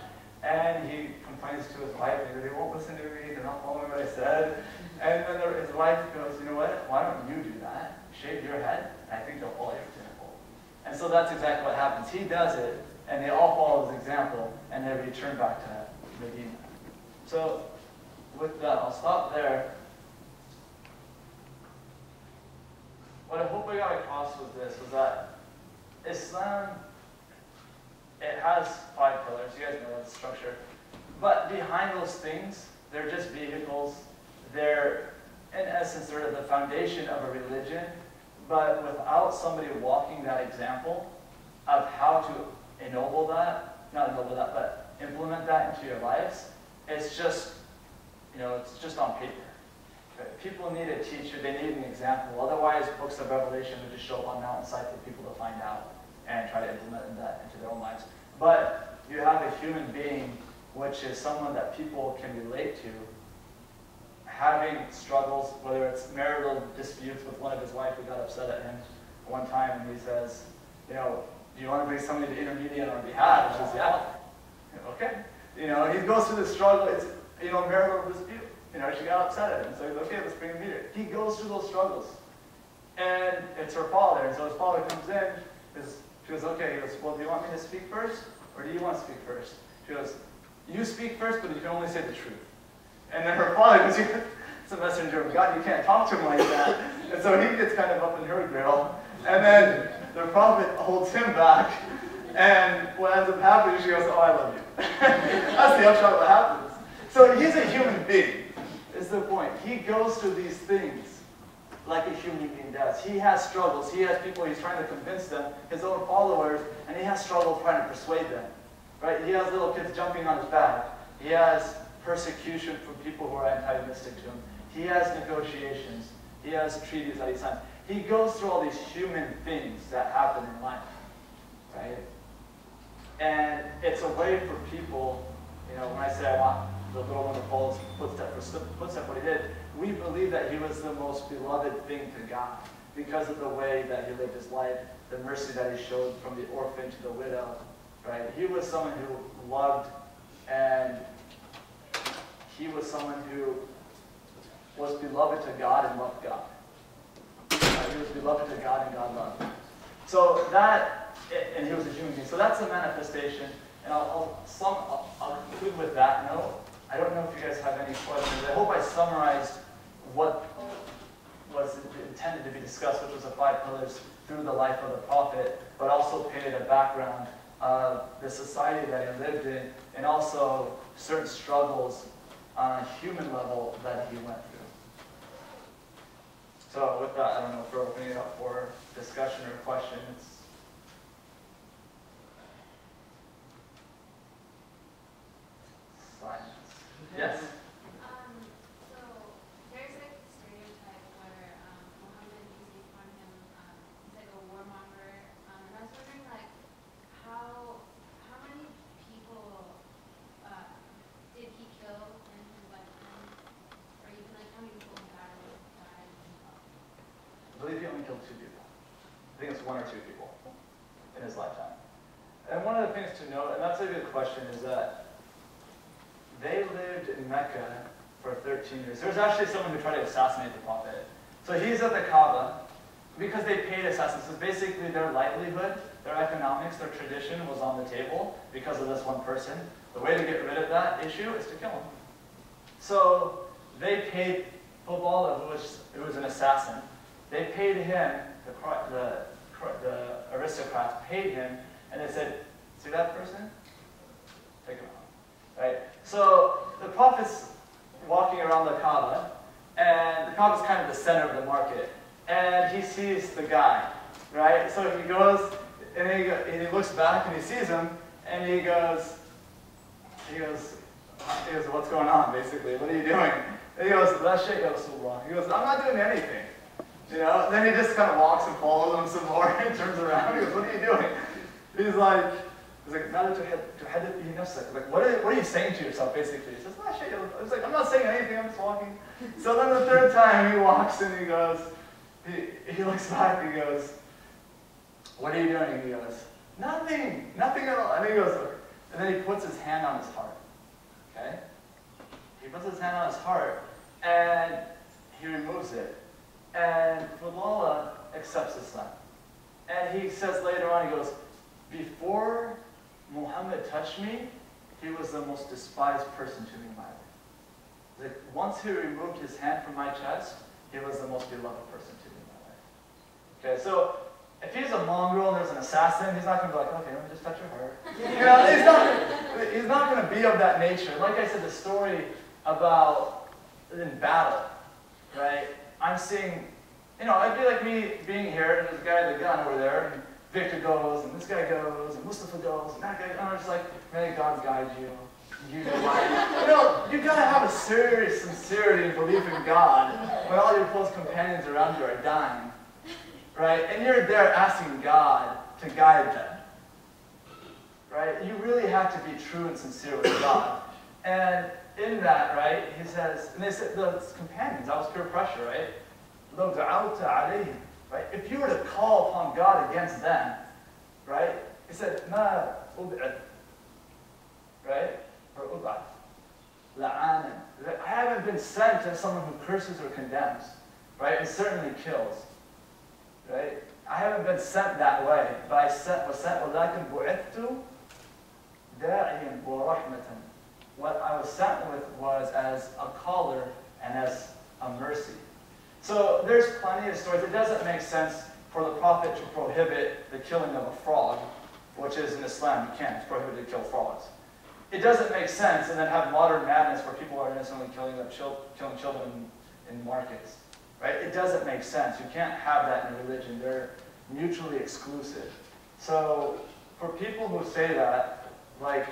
And he complains to his wife, and they won't listen to me, they're not following what I said. And then his wife goes, you know what, why don't you do that? Shave your head, and I think they'll follow your example. And so that's exactly what happens. He does it, and they all follow his example, and they return back to Medina. So with that, I'll stop there. What I hope I got across with this was that Islam, it has 5 pillars. You guys know that structure. But behind those things, they're just vehicles. They're, in essence, they're the foundation of a religion. But without somebody walking that example of how to ennoble that, not ennoble that, but implement that into your lives, it's just, it's just on paper. Okay? People need a teacher. They need an example. Otherwise, books of Revelation would just show up on mountainside for people to find out and try to implement that into their own lives. But you have a human being, which is someone that people can relate to, having struggles, whether it's marital disputes with one of his wife who got upset at him one time, and he says, do you want to bring somebody to intermediate on our behalf? And she says, yeah. Okay. He goes through the struggle. It's, marital dispute. She got upset at him, so he's okay, let's bring him here. He goes through those struggles. And it's her father, and so his father comes in, she goes, okay, he goes, well, do you want me to speak first, or do you want to speak first? She goes, you speak first, but you can only say the truth. And then her father goes, it's a messenger of God, you can't talk to him like that. And so he gets kind of up in her grill. And then the prophet holds him back, and what ends up happening, she goes, oh, I love you. That's the upshot of what happens. So he's a human being, is the point. He goes through these things like a human being does. He has struggles. He has people he's trying to convince them, his own followers, and he has struggles trying to persuade them. Right? He has little kids jumping on his back. He has persecution from people who are antagonistic to him. He has negotiations. He has treaties that he signs. He goes through all these human things that happen in life. Right? And it's a way for people, when I say I want the little one to follow his footstep, what he did, we believe that he was the most beloved thing to God because of the way that he lived his life, the mercy that he showed from the orphan to the widow. Right? He was someone who loved, and he was someone who was beloved to God and loved God. Right? He was beloved to God and God loved him. So that, and he was a human being. So that's a manifestation. And I'll conclude with that note. I don't know if you guys have any questions. I hope I summarized what was intended to be discussed, which was the 5 pillars through the life of the prophet, but also painted a background of the society that he lived in, and also certain struggles on a human level that he went through. So with that, I don't know if we're opening it up for discussion or questions. 2 people. I think it's 1 or 2 people in his lifetime. And one of the things to note, and that's a good question, is that they lived in Mecca for 13 years. There was actually someone who tried to assassinate the Prophet. So he's at the Kaaba because they paid assassins. So basically their livelihood, their economics, their tradition was on the table because of this one person. The way to get rid of that issue is to kill him. So they paid pbuh, who was an assassin. They paid him, the aristocrats paid him, and they said, see that person? Take him out. Right? So the Prophet's walking around the Kaaba, and the Kaaba's kind of the center of the market, and he sees the guy, right? So he goes, and he looks back, and he sees him, and he goes, what's going on, basically? What are you doing? And he goes, La shay ya Rasulullah. He goes, I'm not doing anything. You know? And then he just kind of walks and follows him some more, and turns around, he goes, what are you doing? He's like, like, what are you saying to yourself, basically? He says, La shay ya. He's like, I'm not saying anything, I'm just walking. So then the 3rd time he walks and he goes, he looks back and he goes, what are you doing? He goes, nothing at all. And he goes, and then he puts his hand on his heart. Okay? He puts his hand on his heart and he removes it. And pbuh accepts Islam. And he says later on, he goes, before Muhammad touched me, he was the most despised person to me in my life. Like, once he removed his hand from my chest, he was the most beloved person to me in my life. Okay, so if he's a mongrel and there's an assassin, he's not going to be like, okay, let me just touch your heart. You know, he's not going to be of that nature. Like I said, the story about in battle, right? I'm seeing, you know, it'd be like me being here, and there's a guy with a gun over there, and Victor goes, and this guy goes, and Mustafa goes, and that guy, and I'm just like, may God guide you. You know, you gotta have a serious sincerity and belief in God when all your close companions around you are dying, right? And you're there asking God to guide them, right? You really have to be true and sincere with God. And in that, right, he says, and they said, the companions, that was peer pressure, right? لو دعوت عليهم, right? If you were to call upon God against them, right? He said, ما أبعد, right? Or أبعد, لعانا. I haven't been sent as someone who curses or condemns, right? And certainly kills, right? I haven't been sent that way, but I was sent, ولكن بعثت داعيا ورحمة. What I was sent with was as a caller and as a mercy. So there's plenty of stories. It doesn't make sense for the Prophet to prohibit the killing of a frog, which is in Islam, you can't. It's prohibited to kill frogs. It doesn't make sense and then have modern madness where people are innocently killing children in markets. Right? It doesn't make sense. You can't have that in religion. They're mutually exclusive. So for people who say that, like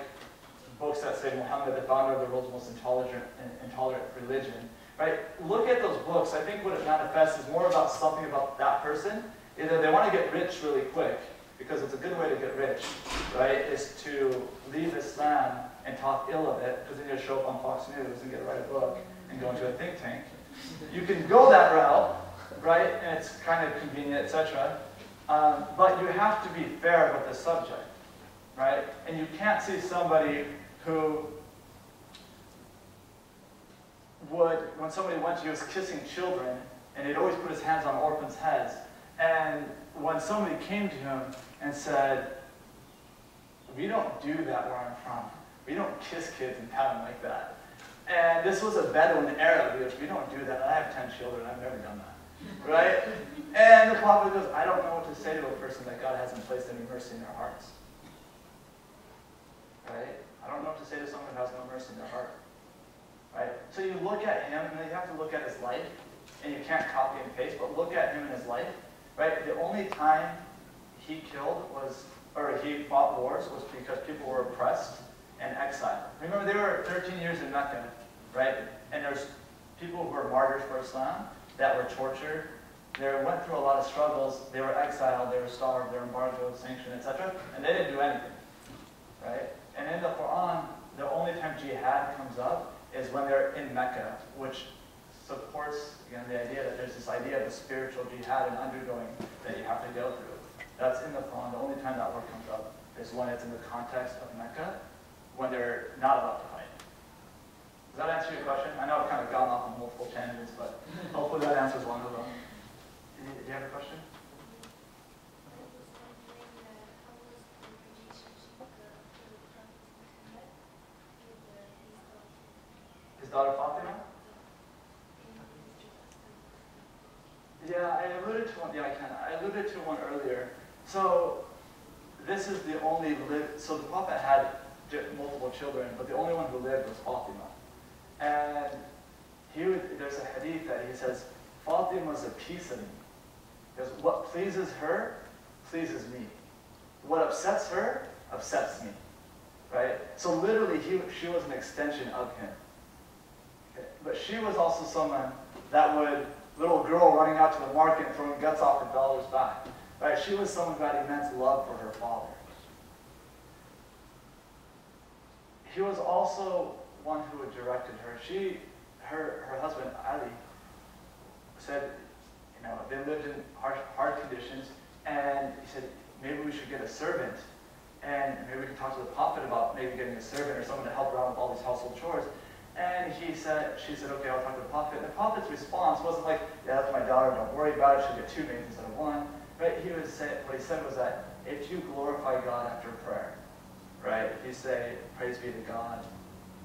books that say Muhammad, the founder of the world's most intolerant religion, right? Look at those books. I think what it manifests is more about something about that person. Either they want to get rich really quick, because it's a good way to get rich, right? Is to leave Islam and talk ill of it, because then you'll show up on Fox News and get to write a book and go into a think tank. You can go that route, right? And it's kind of convenient, etc. But you have to be fair with the subject, right? And you can't see somebody who would, when somebody went to you, was kissing children, and he'd always put his hands on orphans' heads. And when somebody came to him and said, we don't do that where I'm from. We don't kiss kids and pat them like that. And this was a Bedouin Arab, because we don't do that. I have 10 children, I've never done that. Right? And the Prophet goes, I don't know what to say to a person that God hasn't placed any mercy in their hearts. Right? I don't know what to say to someone who has no mercy in their heart. Right? So you look at him, and you have to look at his life, and you can't copy and paste, but look at him in his life. Right? The only time he killed was, or he fought wars, was because people were oppressed and exiled. Remember, they were 13 years in Mecca, right? And there's people who were martyrs for Islam that were tortured. They went through a lot of struggles. They were exiled. They were starved. They were embargoed, sanctioned, etc. And they didn't do anything, right? And in the Quran, the only time jihad comes up is when they're in Mecca, which supports, again, the idea that there's this idea of a spiritual jihad and undergoing that you have to go through. That's in the Quran. The only time that word comes up is when it's in the context of Mecca, when they're not allowed to fight. Does that answer your question? I know I've kind of gone off on multiple tangents, but hopefully that answers one of them. Do you have a question? His daughter Fatima? Yeah, I alluded to one. Yeah, I can. I alluded to one earlier. So this is the only so the Prophet had multiple children, but the only one who lived was Fatima. And there's a hadith that he says, Fatima's a piece of me. Because what pleases her, pleases me. What upsets her, upsets me. Right? So literally, she was an extension of him. Okay. But she was also someone that little girl running out to the market throwing guts off her daughter's back. Right? She was someone who had immense love for her father. He was also one who had directed her. Her husband, Ali, said, they lived in hard conditions, and he said, maybe we should get a servant, and maybe we can talk to the Prophet about maybe getting a servant or someone to help her out with all these household chores. And she said, okay, I'll talk to the Prophet. And the Prophet's response wasn't like, yeah, that's my daughter, don't worry about it, she'll get 2 maids instead of 1. Right? What he said was that if you glorify God after prayer, right? If you say, praise be to God,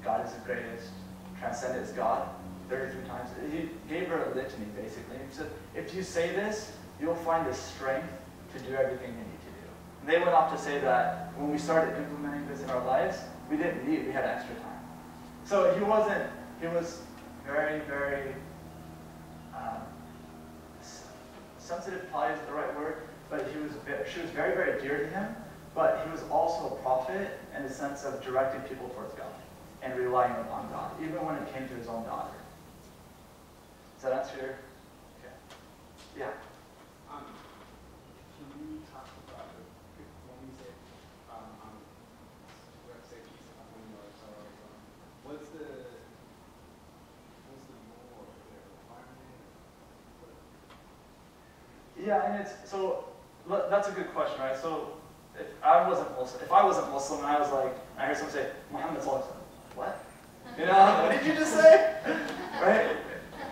God is the greatest, transcendent is God, 33 times. He gave her a litany, basically. He said, if you say this, you'll find the strength to do everything you need to do. And they went off to say that when we started implementing this in our lives, we didn't need, we had extra time. So he was very, very sensitive, probably isn't the right word, but she was very, very dear to him, but he was also a prophet in the sense of directing people towards God and relying upon God, even when it came to his own daughter. Does that answer your? Okay. Yeah. Can you talk about when we say, let's say piece of window or so, what's the rule or the requirement? Yeah, and that's a good question, right? So if I wasn't Muslim, and I was like, I heard someone say, Muhammad's Allah, what? What did you just say? Right?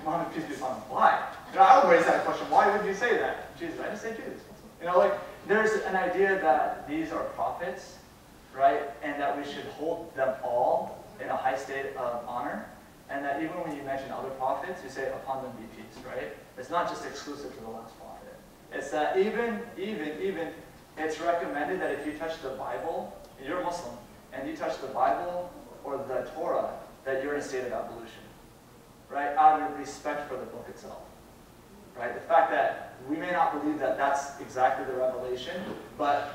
Muhammad, peace be upon him. Why? I would raise that question. Why would you say that? Jesus, I just say Jesus. There's an idea that these are prophets, right? And that we should hold them all in a high state of honor. And that even when you mention other prophets, you say, upon them be peace, right? It's not just exclusive to the last prophet. It's that even, it's recommended that if you touch the Bible, you're a Muslim, and you touch the Bible or the Torah, that you're in a state of abolition, right? Out of respect for the book itself, right? The fact that we may not believe that that's exactly the revelation, but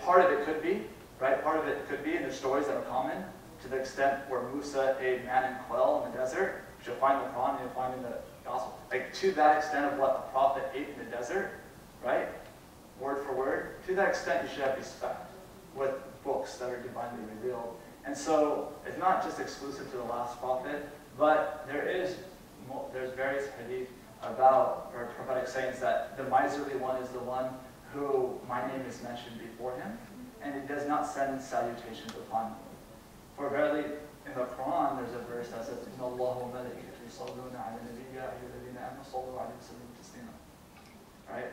part of it could be, right? Part of it could be, and there's stories that are common, to the extent where Musa ate man and quail in the desert, which you'll find in the Quran and you'll find in the Gospel. Like, to that extent of what a prophet ate in the desert, right? Word for word, to that extent you should have respect with books that are divinely revealed. And so it's not just exclusive to the last prophet, but there's various hadith about, or prophetic sayings, that the miserly one is the one who my name is mentioned before him, and he does not send salutations upon me. For verily, in the Quran, there's a verse that says, إِنَّ اللَّهَ وَمَلَائِكَتُهُ يُصَلُّونَ عَلَى النَّبِيِّ يَا أَيُّهَا الَّذِينَ آمَنُوا صَلُّوا عَلَيْهِ وَسَلِّمُوا تَسْلِيمًا. Right?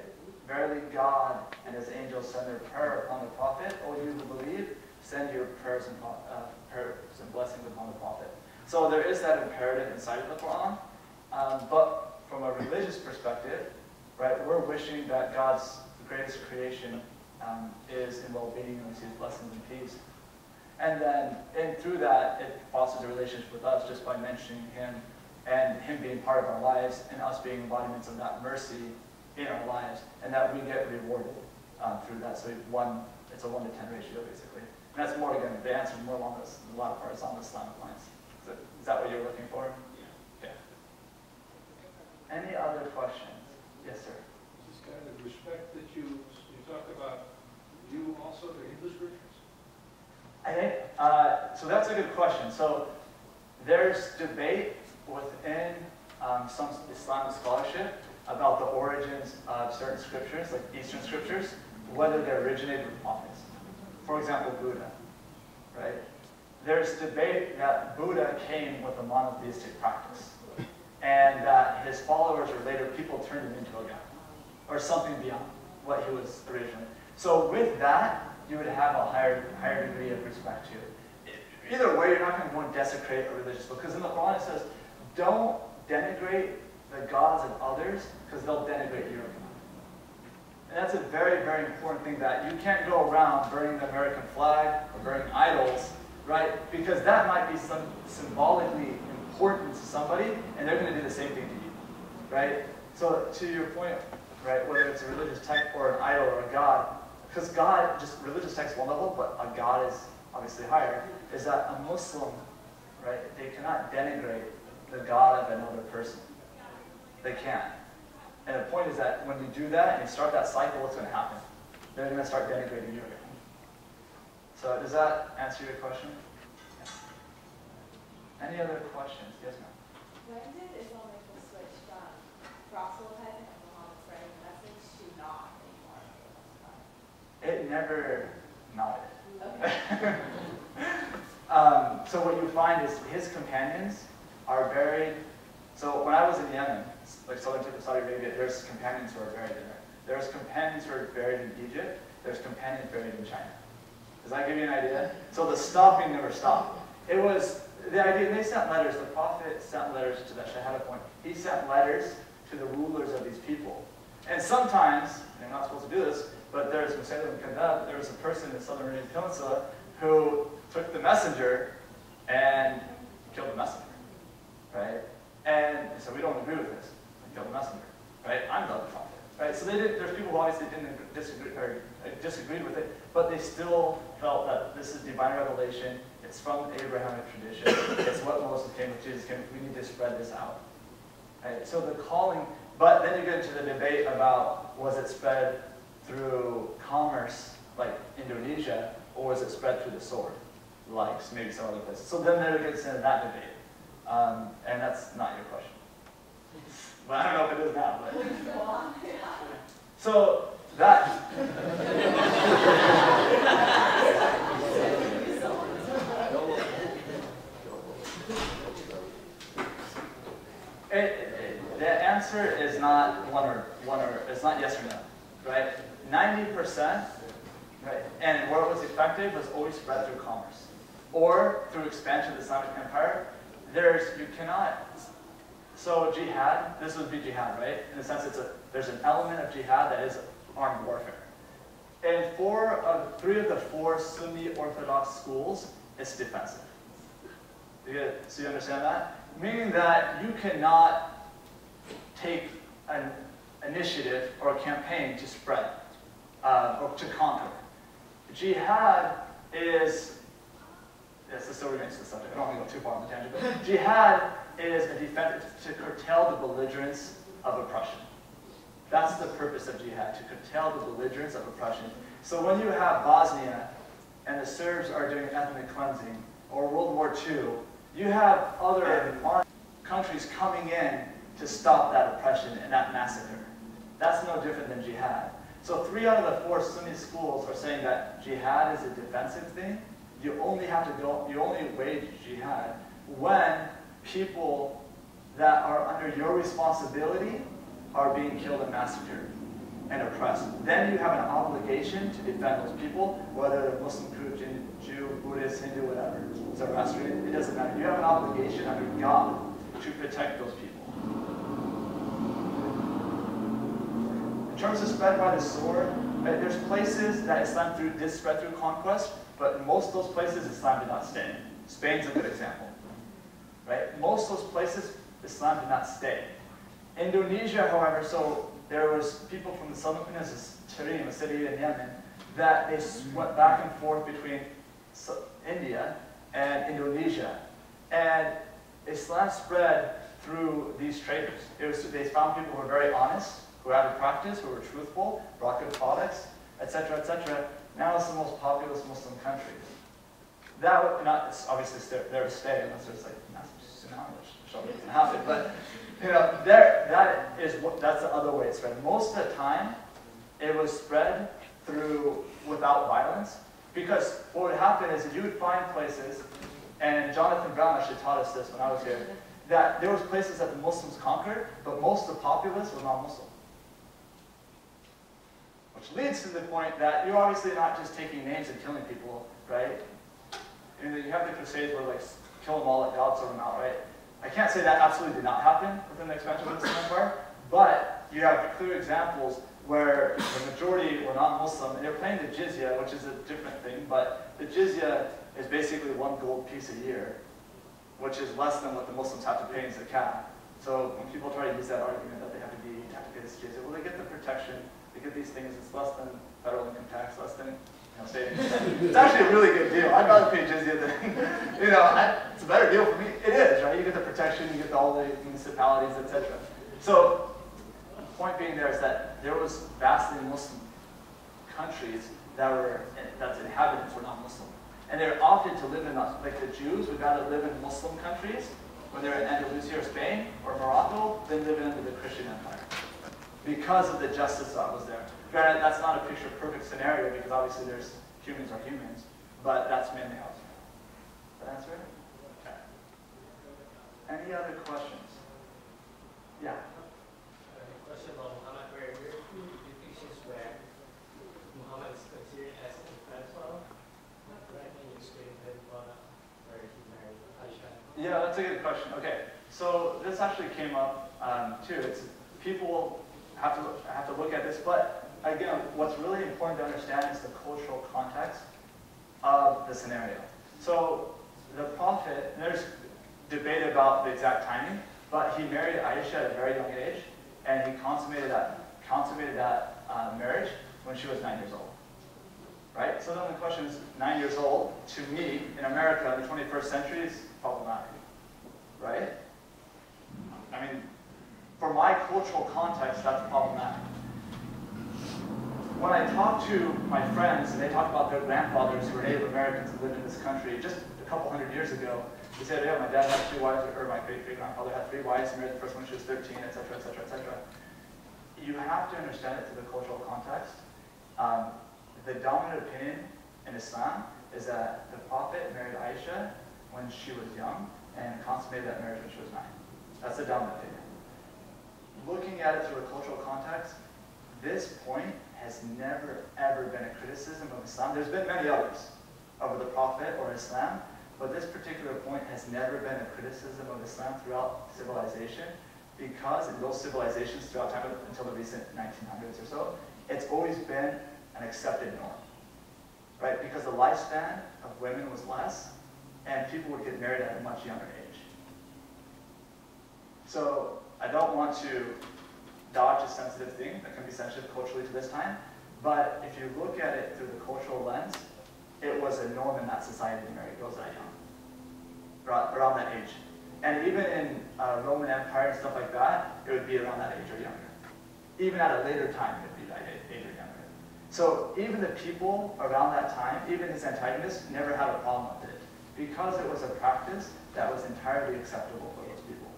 Verily, God and His angels send their prayer upon the Prophet. O you who believe, send your prayers and blessings upon the Prophet. So there is that imperative inside of the Quran. But from a religious perspective, right, we're wishing that God's greatest creation is in well-being and receives blessings and peace. And then, through that, it fosters a relationship with us just by mentioning Him and Him being part of our lives and us being embodiments of that mercy in our lives, and that we get rewarded through that. So it's a 1 to 10 ratio, basically. And that's more, again, the answer is more along this, a lot of parts on the Islamic lines. Is that what you're looking for? Yeah. Any other questions? Yes, sir. This kind of respect that you talk about, you also the English versions? I think, so that's a good question. So there's debate within some Islamic scholarship about the origins of certain scriptures, like Eastern scriptures, whether they originated with prophets. For example, Buddha, right? There's debate that Buddha came with a monotheistic practice, and that his followers or later people turned him into a god, or something beyond what he was originally. So with that, you would have a higher degree of respect to it. Either way, you're not going to go and desecrate a religious book, because in the Quran it says, don't denigrate the gods of others, because they'll denigrate your God. And that's a very, very important thing, that you can't go around burning the American flag or burning idols, right? Because that might be some symbolically important to somebody, and they're going to do the same thing to you, right? So to your point, right, whether it's a religious text or an idol or a god, because God, just religious text one level, but a god is obviously higher, is that a Muslim, right, they cannot denigrate the God of another person. They can't. And the point is that when you do that and you start that cycle, what's going to happen? They're going to start denigrating you again. So does that answer your question? Yeah. Any other questions? Yes, ma'am. When did Islam make the switch from proselytizing and Muhammad spreading the message to not anymore? It never nodded. Okay. So what you find is his companions are buried. So when I was in Yemen, like southern tip of Saudi Arabia, there's companions who are buried there. There's companions who are buried in Egypt. There's companions buried in China. Does that give you an idea? So the stopping never stopped. It was the idea, and they sent letters. The Prophet sent letters to that Shahada point. He sent letters to the rulers of these people. And sometimes, and you're not supposed to do this, but there was a person in the Southern Arabian Peninsula who took the messenger and killed the messenger, right? And so we don't agree with this. Kill the messenger, right? I'm not the prophet, right? So there's people who obviously didn't disagree or disagreed with it, but they still felt that this is divine revelation. It's from the Abrahamic tradition. It's what Moses came with, Jesus came with. We need to spread this out, right? So the calling, but then you get into the debate about was it spread through commerce, like Indonesia, or was it spread through the sword, like maybe some other places? So then there gets into that debate, and that's not your question. But I don't know if it is now. But. So that. The answer is not one or it's not yes or no, right? 90%, right? And where it was effective was always spread through commerce or through expansion of the Islamic Empire. You cannot. So jihad, this would be jihad, right? In the sense there's an element of jihad that is armed warfare. In 3 of the 4 Sunni Orthodox schools, it's defensive. So you understand that? Meaning that you cannot take an initiative or a campaign to spread or to conquer. Jihad is, yes, this still remains the subject. I don't want to go too far on the tangent, but jihad is a defense to curtail the belligerence of oppression. That's the purpose of jihad, to curtail the belligerence of oppression. So when you have Bosnia and the Serbs are doing ethnic cleansing, or World War II, you have other countries coming in to stop that oppression and that massacre. That's no different than jihad. So 3 out of the 4 Sunni schools are saying that jihad is a defensive thing. You only wage jihad when people that are under your responsibility are being killed and massacred and oppressed. Then you have an obligation to defend those people, whether they're Muslim, Jew, Buddhist, Hindu, whatever. Zoroastrian, it doesn't matter. You have an obligation under God to protect those people. In terms of spread by the sword, right, there's places that Islam did spread through conquest, but in most of those places, Islam did not stay. Spain's a good example. Right? Most of those places, Islam did not stay. Indonesia, however, so there was people from the southern peninsula, Tarim, a city in Yemen, that they went back and forth between India and Indonesia. And Islam spread through these traders. They found people who were very honest, who had a practice, who were truthful, brought good products, etc., etc. Now it's the most populous Muslim country. That would not, it's obviously there to stay unless there's like massive tsunami, which probably doesn't happen. You know, that's the other way it's spread. Most of the time, it was spread without violence, because what would happen is you would find places, and Jonathan Brown actually taught us this when I was here, that there was places that the Muslims conquered, but most of the populace was non-Muslim. Which leads to the point that you're obviously not just taking names and killing people, right? And you have the Crusades where like kill them all, like God sort them out, right? I can't say that absolutely did not happen within the expansion of the Muslim Empire, but you have clear examples where the majority were non-Muslim, and they're paying the jizya, which is a different thing, but the jizya is basically 1 gold piece a year, which is less than what the Muslims have to pay in zakat. So when people try to use that argument that they have to pay this jizya, well, they get the protection, they get these things, it's less than federal income tax, less than savings. It's actually a really good deal. I'd rather pay jizya than, it's a better deal for me. It is, right? You get the protection, you get all the municipalities, etc. So, the point being there is that there was vastly Muslim countries that's inhabitants were not Muslim. And they're opted to live in, like the Jews would rather live in Muslim countries, when they're in Andalusia or Spain or Morocco, than live under the Christian Empire. Because of the justice that was there. Granted, that's not a picture-perfect scenario, because obviously humans are humans, but that's mainly how it's done. That answer it? Okay. Any other questions? Yeah. Question about Muhammad, where we're depictions where Muhammad is considered as an infantile, right? And you explain that brought up where he married Aisha. Yeah, that's a good question. Okay, so this actually came up too. People have to look at this, but again, what's really important to understand is the cultural context of the scenario. So the Prophet, there's debate about the exact timing, but he married Aisha at a very young age, and he consummated that marriage when she was 9 years old. Right? So then the question is, 9 years old, to me, in America in the 21st century, is problematic. Right? I mean, for my cultural context, that's problematic. When I talk to my friends, and they talk about their grandfathers who were Native Americans who lived in this country just a couple hundred years ago, they said, yeah, my dad had 3 wives, or my great-great-grandfather had 3 wives, he married the first one when she was 13, etc., etc., etc. You have to understand it to the cultural context. The dominant opinion in Islam is that the Prophet married Aisha when she was young and consummated that marriage when she was 9. That's the dominant opinion. Looking at it through a cultural context, this point has never, ever been a criticism of Islam. There's been many others over the Prophet or Islam, but this particular point has never been a criticism of Islam throughout civilization, because in those civilizations throughout time until the recent 1900s or so, it's always been an accepted norm, right? Because the lifespan of women was less, and people would get married at a much younger age. So I don't want to dodge a sensitive thing that can be sensitive culturally to this time, but if you look at it through the cultural lens, it was a norm in that society to marry girls that young, around that age. And even in Roman Empire and stuff like that, it would be around that age or younger. Even at a later time, it would be that age or younger. So even the people around that time, even his antagonists, never had a problem with it, because it was a practice that was entirely acceptable for those people.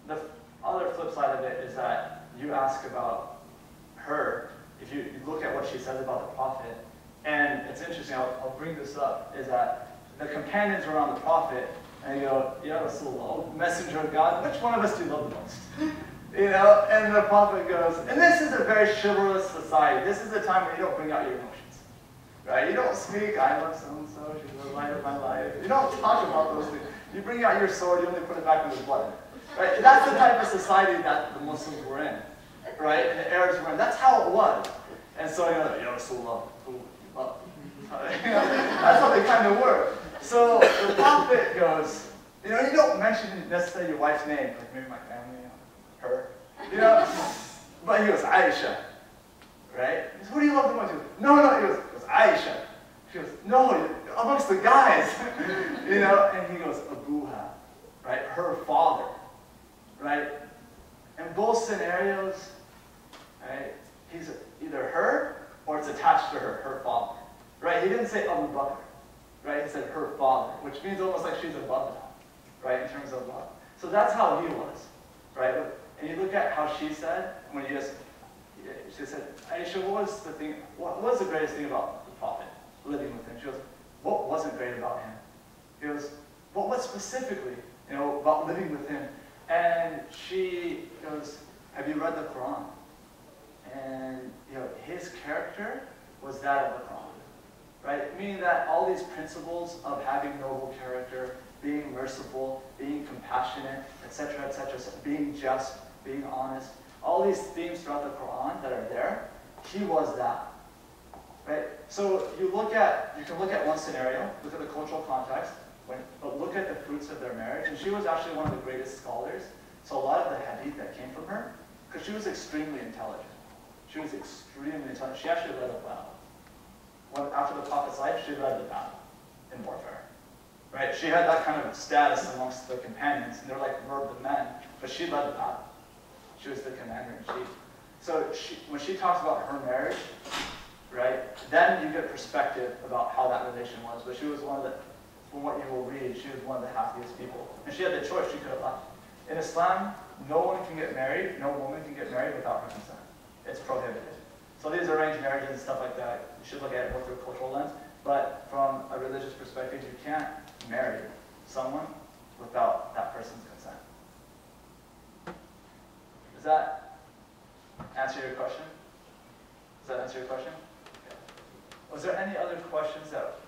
The other flip side of it is that you ask about her, if you look at what she says about the Prophet, and it's interesting, I'll bring this up, is that the companions were around the Prophet, and you go, Ya Rasulullah, messenger of God, which one of us do you love the most? And the Prophet goes, and this is a very chivalrous society. This is a time where you don't bring out your emotions. Right? You don't speak, I love so-and-so, she's the light of my life. You don't talk about those things. You bring out your sword, you only put it back in the blood. Right? That's the type of society that the Muslims were in. Right? And the Arabs were in. That's how it was. And so, Ya Rasulullah, that's how they kind of were. So the Prophet goes, you don't mention necessarily your wife's name, like maybe my family, her, but he goes, Aisha, right? He goes, who do you love the most? He goes, no, he goes Aisha. She goes, no, amongst the guys, and he goes, pbuh, right? Her father, right? In both scenarios, right? He's either her or it's attached to her father, right? He didn't say Abu Bakr, right? He said her father, which means almost like she's above that, right? In terms of love. So that's how he was, right? And you look at how she said, when she said, Aisha, what was the greatest thing about the Prophet, living with him? She goes, what wasn't great about him? He goes, what specifically, about living with him? And she goes, have you read the Quran? And, his character was that of the Quran, right? Meaning that all these principles of having noble character, being merciful, being compassionate, etc., being just, being honest, all these themes throughout the Quran that are there, he was that, right? So you can look at one scenario, look at the cultural context, but look at the fruits of their marriage. And she was actually one of the greatest scholars. So a lot of the hadith that came from her, because she was extremely intelligent. She was extremely intelligent. She actually led a battle. After the Prophet's life, she led the battle in warfare. Right? She had that kind of status amongst the companions, and they're like the men, but she led the battle. She was the commander-in-chief. So when she talks about her marriage, right, then you get perspective about how that relation was. But she was from what you will read, she was one of the happiest people. And she had the choice, she could have left. In Islam, no one can get married, no woman can get married without her consent. It's prohibited. So these arranged marriages and stuff like that, you should look at it more through a cultural lens. But from a religious perspective, you can't marry someone without that person's consent. Does that answer your question? Okay. Was there any other questions that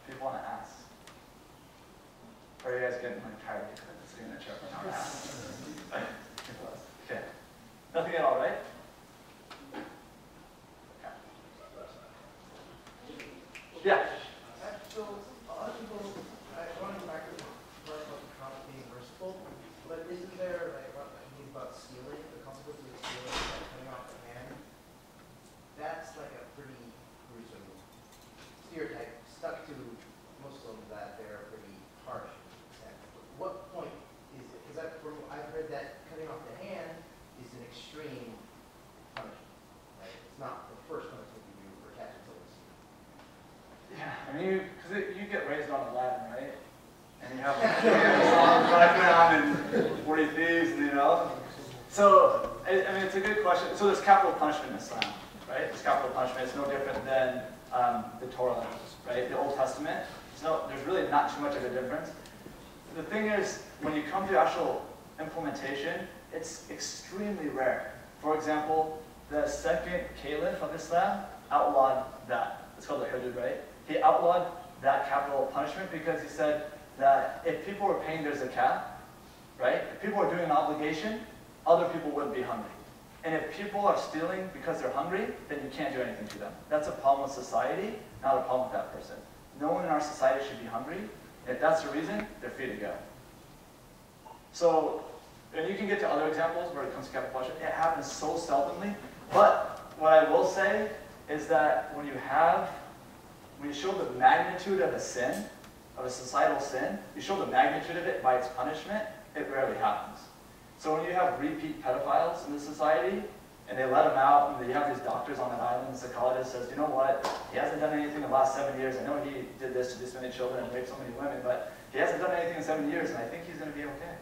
people want to ask? Or are you guys getting tired because I'm sitting in the chair for an hour? Okay. Nothing at all, right? Okay. Yeah. So a lot of people, I want to go back to the part about the Prophet being merciful, but isn't there, like, what I mean about stealing, the consequences of stealing, like cutting off the hand? That's like a pretty gruesome stereotype stuck to Muslims that they're pretty harsh. At what point is it? Because I've heard that cutting off the hand is an extreme punishment. Right? It's not the first punishment you do for catching someone. Yeah, I mean, because you get raised on Aladdin, right? And you have songs background and 40 Thieves, So, I mean, it's a good question. So there's capital punishment in Islam, right? There's capital punishment. It's no different than the Torah, right? The Old Testament. There's really not too much of a difference. The thing is, when you come to actual implementation, it's extremely rare. For example, the second caliph of Islam outlawed that. It's called the hudud, right? He outlawed that capital punishment because he said that if people were paying their zakat, right? If people were doing an obligation, other people wouldn't be hungry. And if people are stealing because they're hungry, then you can't do anything to them. That's a problem with society, not a problem with that person. No one in our society should be hungry. If that's the reason, they're free to go. So, and you can get to other examples where it comes to capital punishment. It happens so seldomly. But what I will say is that when you show the magnitude of a sin, of a societal sin, you show the magnitude of it by its punishment, it rarely happens. So when you have repeat pedophiles in the society, and they let them out, and you have these doctors on an island, the psychologist says, you know what, he hasn't done anything in the last 7 years. I know he did this to this many children and raped so many women, but he hasn't done anything in 7 years, and I think he's going to be okay.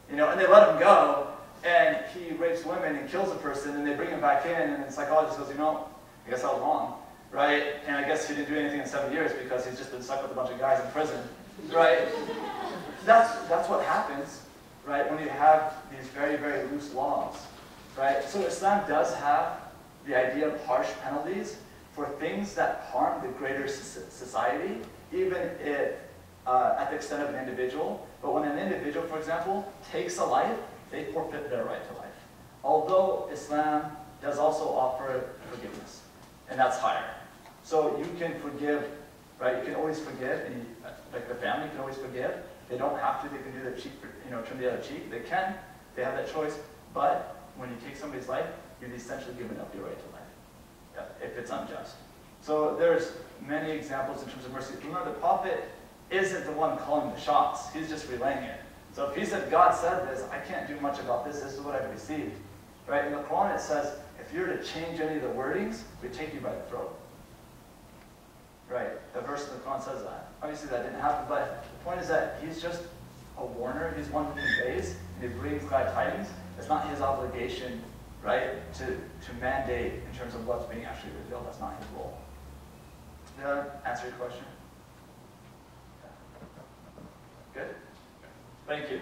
And they let him go, and he rapes women and kills a person, and they bring him back in, and the psychologist goes, I guess I was wrong, right? And I guess he didn't do anything in 7 years because he's just been stuck with a bunch of guys in prison, right? That's what happens, right, when you have these very, very loose laws, right? So Islam does have the idea of harsh penalties for things that harm the greater society, even if at the extent of an individual. But when an individual, for example, takes a life, they forfeit their right to life. Although Islam does also offer forgiveness, and that's higher. So you can forgive, right? You can always forgive, and like the family can always forgive. They don't have to. They can do their cheek, turn the other cheek. They can. They have that choice. But when you take somebody's life, you've essentially given up your right to life, if it's unjust. So there's many examples in terms of mercy. Remember, the Prophet isn't the one calling the shots. He's just relaying it. So if he said, God said this, I can't do much about this. This is what I've received. Right? In the Quran, it says, if you were to change any of the wordings, we'd take you by the throat. Right? The verse in the Quran says that. Obviously, that didn't happen, but the point is that he's just a warner, he's one who conveys, and he brings glad tidings. It's not his obligation, right, to mandate in terms of what's being actually revealed. That's not his role. Did that answer your question? Good? Thank you.